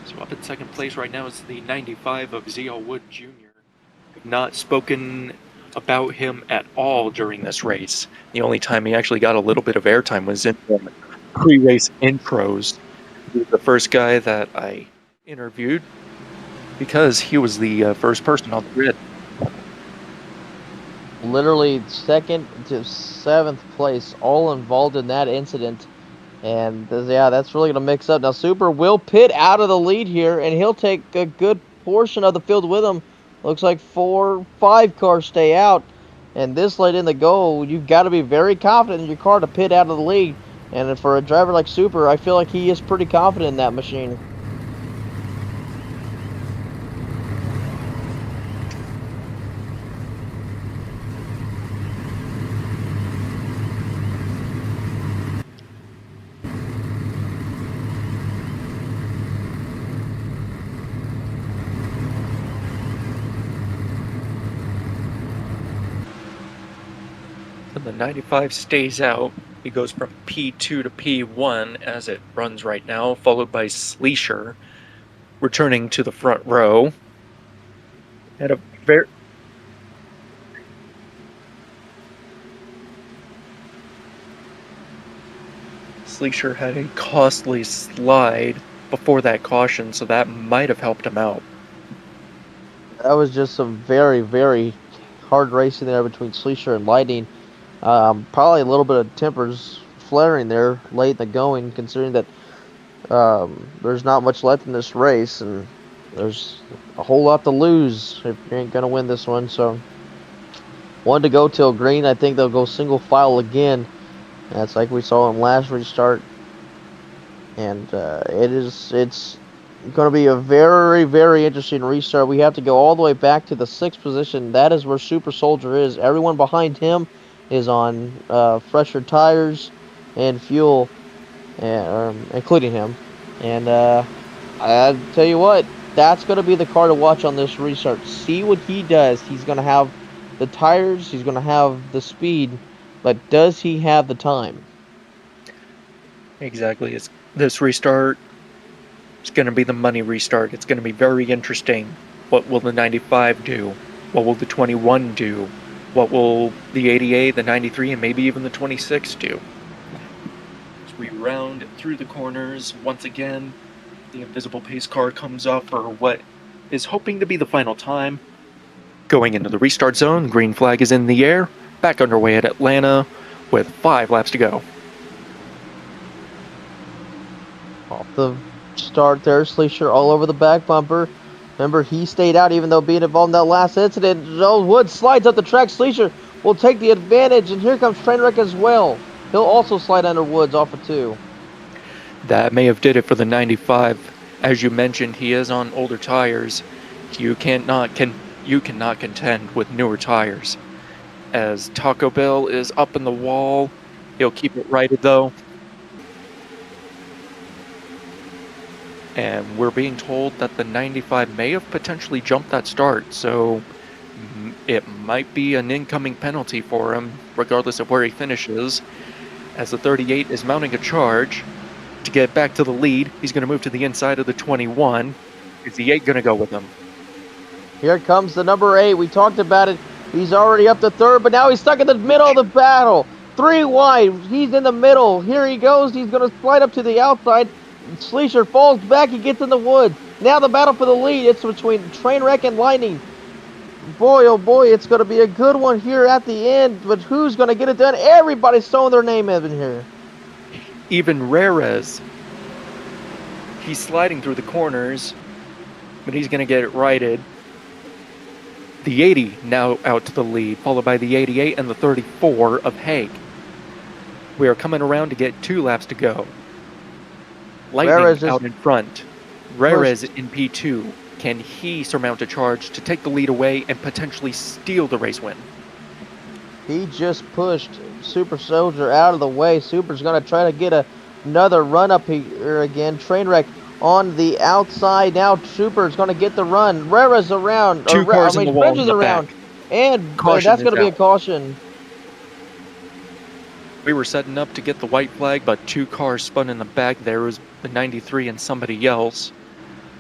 So up in second place right now is the 95 of Z.L. Wood Jr. I've not spoken about him at all during this race. The only time he actually got a little bit of airtime was in the pre-race intros. He was the first guy that I interviewed because he was the first person on the grid. Literally 2nd to 7th place, all involved in that incident. And yeah, that's really going to mix up. Now, Super will pit out of the lead here, and he'll take a good portion of the field with him. Looks like 4-5 cars stay out. And this late in the goal, you've got to be very confident in your car to pit out of the lead. And for a driver like Super, I feel like he is pretty confident in that machine. And the 95 stays out. He goes from P2 to P1 as it runs right now, followed by Sleesher, returning to the front row. At a Very Sleesher had a costly slide before that caution, so that might have helped him out. That was just some very, very hard racing there between Sleesher and Lightning. Probably a little bit of tempers flaring there late in the going, considering that there's not much left in this race, and there's a whole lot to lose if you ain't gonna win this one. So, one to go till green. I think they'll go single file again. That's like we saw in last restart, and it's going to be a very, very interesting restart. We have to go all the way back to the 6th position. That is where Super Soldier is. Everyone behind him is on fresher tires and fuel, including him. And I tell you what, that's going to be the car to watch on this restart. See what he does. He's going to have the tires, he's going to have the speed, but does he have the time? Exactly. This restart is going to be the money restart. It's going to be very interesting. What will the 95 do? What will the 21 do? What will the 88, the 93, and maybe even the 26 do? As we round through the corners, once again, the invisible pace car comes off for what is hoping to be the final time. Going into the restart zone, green flag is in the air. Back underway at Atlanta with 5 laps to go. Off the start there, Sleesher all over the back bumper. Remember, he stayed out even though being involved in that last incident. Joe Wood slides up the track. Sleesher will take the advantage, and here comes Trainwreck as well. He'll also slide under Woods off of 2. That may have did it for the 95. As you mentioned, he is on older tires. You cannot contend with newer tires. As Taco Bell is up in the wall, he'll keep it righted though. And we're being told that the 95 may have potentially jumped that start, so it might be an incoming penalty for him, regardless of where he finishes. As the 38 is mounting a charge to get back to the lead, he's going to move to the inside of the 21. Is the 8 going to go with him? Here comes the number 8. We talked about it. He's already up to 3rd, but now he's stuck in the middle of the battle. 3 wide. He's in the middle. Here he goes. He's going to slide up to the outside. Sleesher falls back. He gets in the woods. Now the battle for the lead. It's between Trainwreck and Lightning. Boy, oh boy, it's going to be a good one here at the end. But who's going to get it done? Everybody's throwing their name in here. Even Rarez. He's sliding through the corners, but he's going to get it righted. The 80 now out to the lead, followed by the 88 and the 34 of Haig. We are coming around to get 2 laps to go. Lightning out in front. Rarez in P2. Can he surmount a charge to take the lead away and potentially steal the race win? He just pushed Super Soldier out of the way. Super's going to try to get another run up here again. Trainwreck on the outside. Now Super's going to get the run. Rara's around. 2 cars in the wall in the around. back. And that's going to be a caution. We were setting up to get the white flag, but 2 cars spun in the back. There was the 93 and somebody else.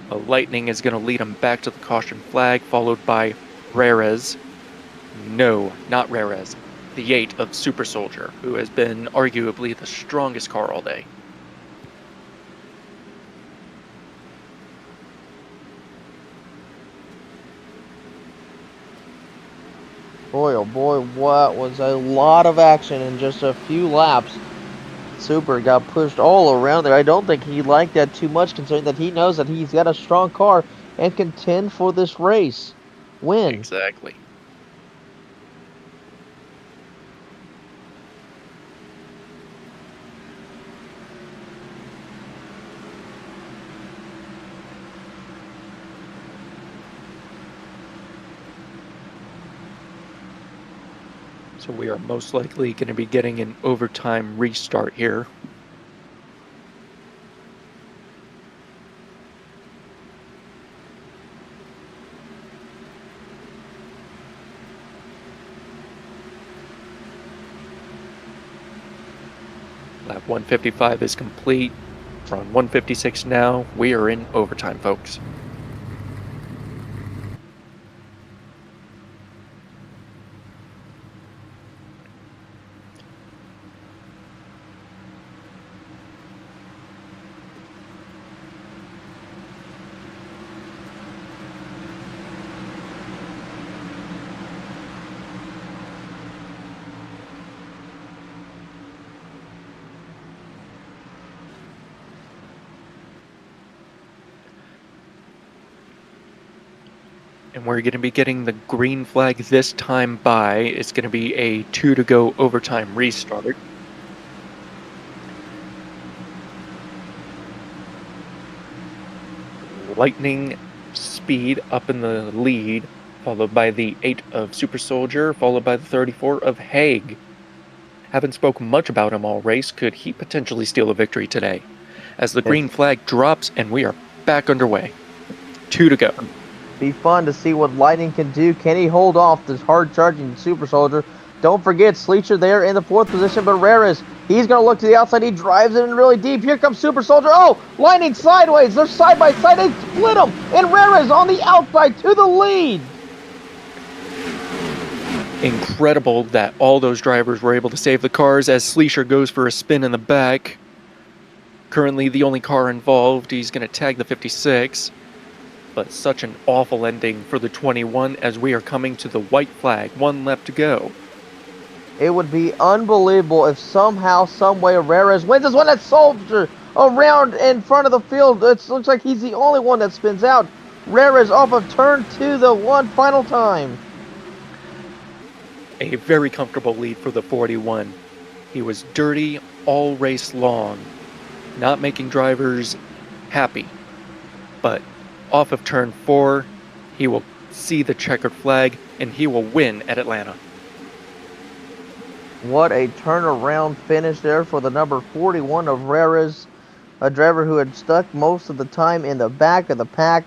The Lightning is going to lead him back to the caution flag, followed by Rarez. No, not Rarez. The 8 of Super Soldier, who has been arguably the strongest car all day. Boy, oh boy, what was a lot of action in just a few laps. Super got pushed all around there. I don't think he liked that too much, considering that he knows that he's got a strong car and contend for this race. Win. Exactly. So we are most likely going to be getting an overtime restart here. Lap 155 is complete. We're on 156 now. We are in overtime, folks. And we're going to be getting the green flag this time by. It's going to be a 2-to-go overtime restart. Lightning Speed up in the lead, followed by the 8 of Super Soldier, followed by the 34 of Haig. Haven't spoken much about him all race. Could he potentially steal a victory today? As the green flag drops and we are back underway. 2 to go. Be fun to see what Lightning can do. Can he hold off this hard-charging Super Soldier? Don't forget, Sleecher there in the 4th position, but Rares, he's going to look to the outside. He drives it in really deep. Here comes Super Soldier. Oh, Lightning sideways. They're side by side. They split them. And Rares on the outside to the lead. Incredible that all those drivers were able to save the cars as Sleecher goes for a spin in the back. Currently the only car involved. He's going to tag the 56. But such an awful ending for the 21 as we are coming to the white flag. 1 lap to go. It would be unbelievable if somehow, some way, Rares wins this one. That Soldier around in front of the field. It looks like he's the only one that spins out. Rares off of turn 2 the one final time. A very comfortable lead for the 41. He was dirty all race long, not making drivers happy. But off of turn 4, he will see the checkered flag and he will win at Atlanta. What a turnaround finish there for the number 41 of Rares, a driver who had stuck most of the time in the back of the pack,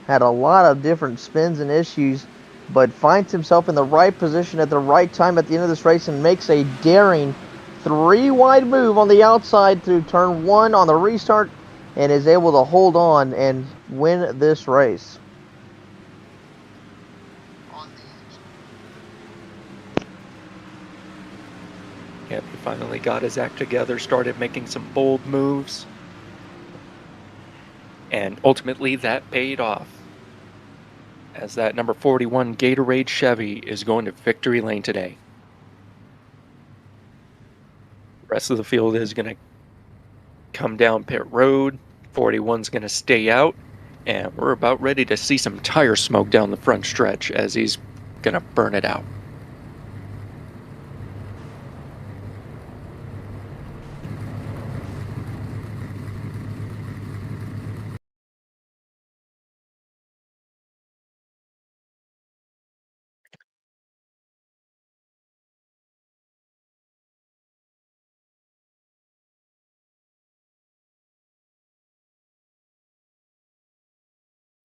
had a lot of different spins and issues, but finds himself in the right position at the right time at the end of this race and makes a daring 3-wide move on the outside through turn 1 on the restart and is able to hold on and win this race. Yep, he finally got his act together, started making some bold moves, and ultimately that paid off, as that number 41 Gatorade Chevy is going to victory lane today. The rest of the field is going to come down pit road. 41's going to stay out, and we're about ready to see some tire smoke down the front stretch as he's going to burn it out.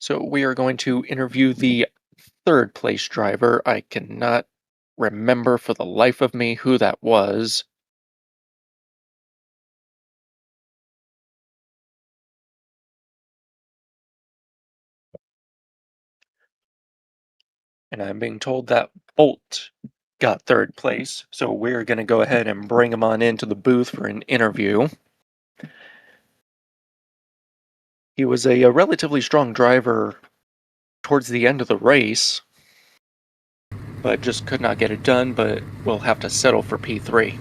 So we are going to interview the 3rd place driver. I cannot remember for the life of me who that was. And I'm being told that Bolt got 3rd place. So we're going to go ahead and bring him on into the booth for an interview. He was a relatively strong driver towards the end of the race, but just could not get it done, but we'll have to settle for P3.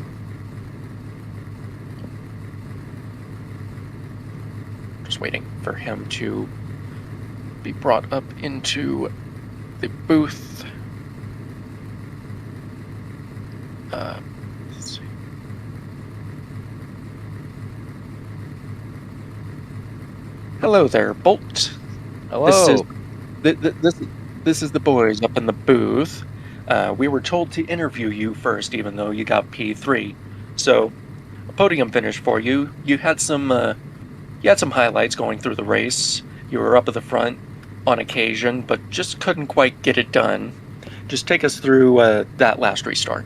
Just waiting for him to be brought up into the booth. Let's see. Hello there, Bolt. Hello. This is the boys up in the booth. We were told to interview you first, even though you got P3. So, a podium finish for you. You had some highlights going through the race. You were up at the front on occasion, but just couldn't quite get it done. Just take us through that last restart.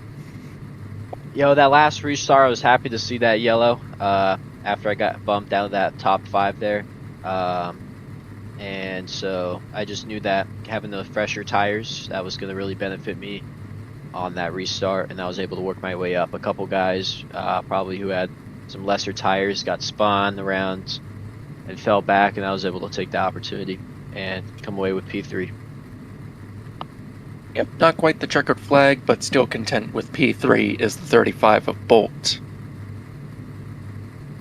Yo, that last restart, I was happy to see that yellow after I got bumped down to that top 5 there. And so I just knew that having those fresher tires, that was going to really benefit me on that restart, and I was able to work my way up. A couple guys probably who had some lesser tires got spun around and fell back, and I was able to take the opportunity and come away with P3. Yep, not quite the checkered flag, but still content with P3 is the 35 of Bolt.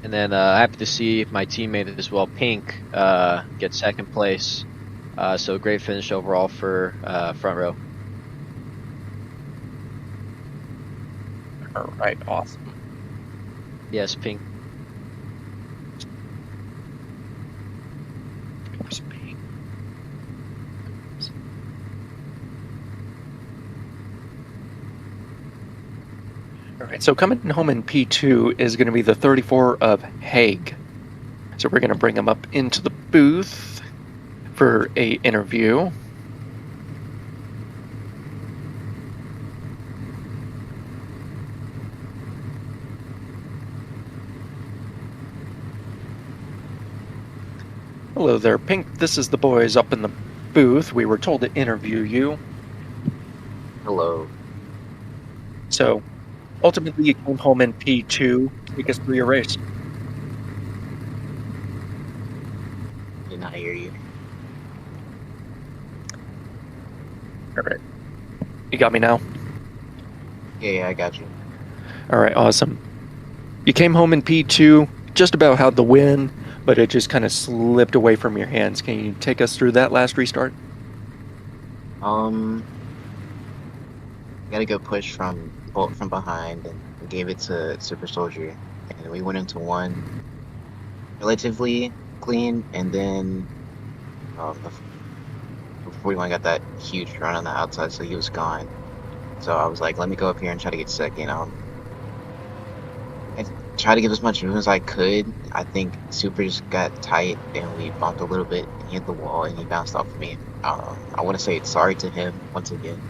And then happy to see my teammate as well, Pink, get 2nd place. So great finish overall for front row. All right, awesome. Yes, pink. All right, so coming home in P2 is going to be the 34 of Haig. So we're going to bring him up into the booth for a interview. Hello there, Pink. This is the boys up in the booth. We were told to interview you. Hello. So ultimately, you came home in P2. Take us through your race. Did not hear you. All right. You got me now? Yeah, I got you. All right, awesome. You came home in P2, just about had the win, but it just kind of slipped away from your hands. Can you take us through that last restart? Got a good push from behind and gave it to Super Soldier, and we went into one relatively clean, and then the 41 got that huge run on the outside, so he was gone. So I was like, let me go up here and try to get second. I tried to give as much room as I could. I think Super just got tight, and we bumped a little bit, and he hit the wall, and he bounced off of me. I want to say sorry to him once again.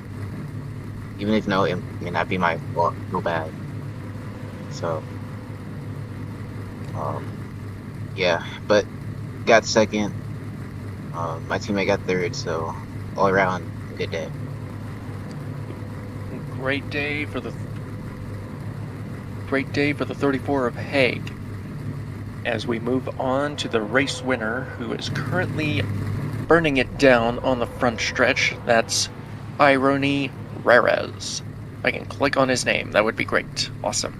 Even if no, it may not be my fault, I feel bad. So, yeah, but got second. My teammate got third, so all around, good day. Great day for the 34 of Haig. As we move on to the race winner, who is currently burning it down on the front stretch, that's Irony Rarez. If I can click on his name, that would be great. Awesome.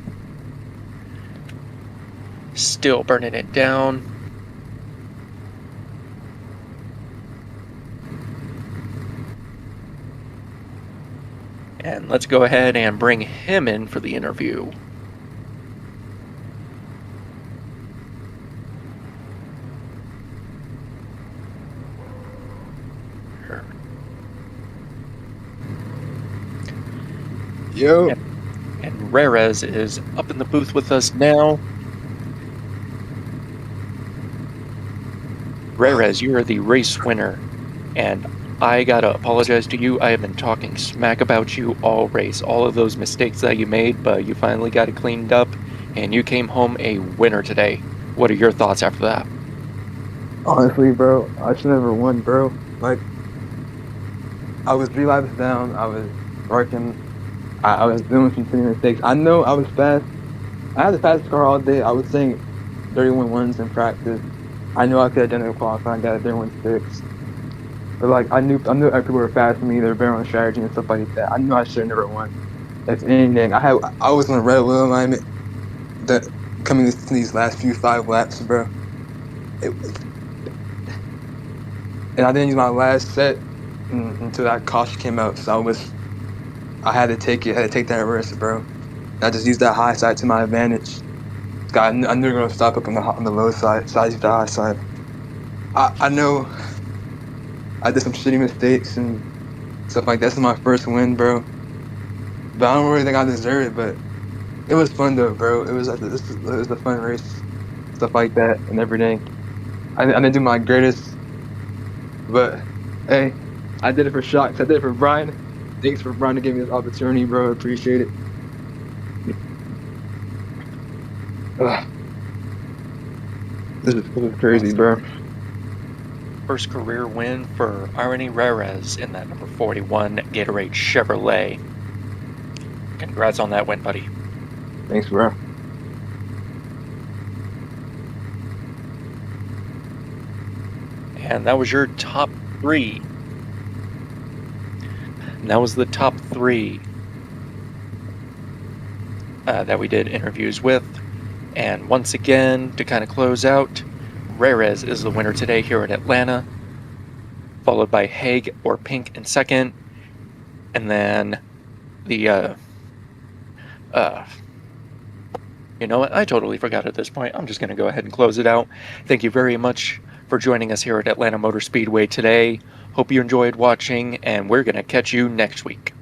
Still burning it down. And let's go ahead and bring him in for the interview. Yo. And Rarez is up in the booth with us now. Rarez, you are the race winner, and I gotta apologize to you. I have been talking smack about you all race, all of those mistakes that you made, but you finally got it cleaned up, and you came home a winner today. What are your thoughts after that? Honestly, bro, I should never won, bro. Like, I was 3 laps down. I was working. I was doing some silly mistakes. I know I was fast. I had the fastest car all day. I was saying 31 ones in practice. I knew I could have done it in qualifying. Got a 31.6. But like, I knew people were fast than me. They were better on strategy and stuff like that. I knew I should have never won. If anything, I was in a red wheel alignment. That coming to these last few 5 laps, bro. And I didn't use my last set until that caution came out. So I had to take it. I had to take that risk, bro. And I just used that high side to my advantage. I knew they were gonna stop up on the low side, so I used the high side. I know I did some shitty mistakes and stuff like that. This is my first win, bro. But I don't really think I deserve it. But it was fun though, bro. It was a fun race, stuff like that, and everything. I didn't do my greatest, but hey, I did it for Shocks. I did it for Brian. Thanks for Brian to give me this opportunity, bro. Appreciate it. This is crazy, bro. First career win for Irony Rarez in that number 41 Gatorade Chevrolet. Congrats on that win, buddy. Thanks, bro. And that was your top three. And that was the top three that we did interviews with. And once again, to kind of close out, Rarez is the winner today here in Atlanta. followed by Haig or Pink in second, and then the you know what? I totally forgot at this point. I'm just going to go ahead and close it out. Thank you very much for joining us here at Atlanta Motor Speedway today. Hope you enjoyed watching, and we're going to catch you next week.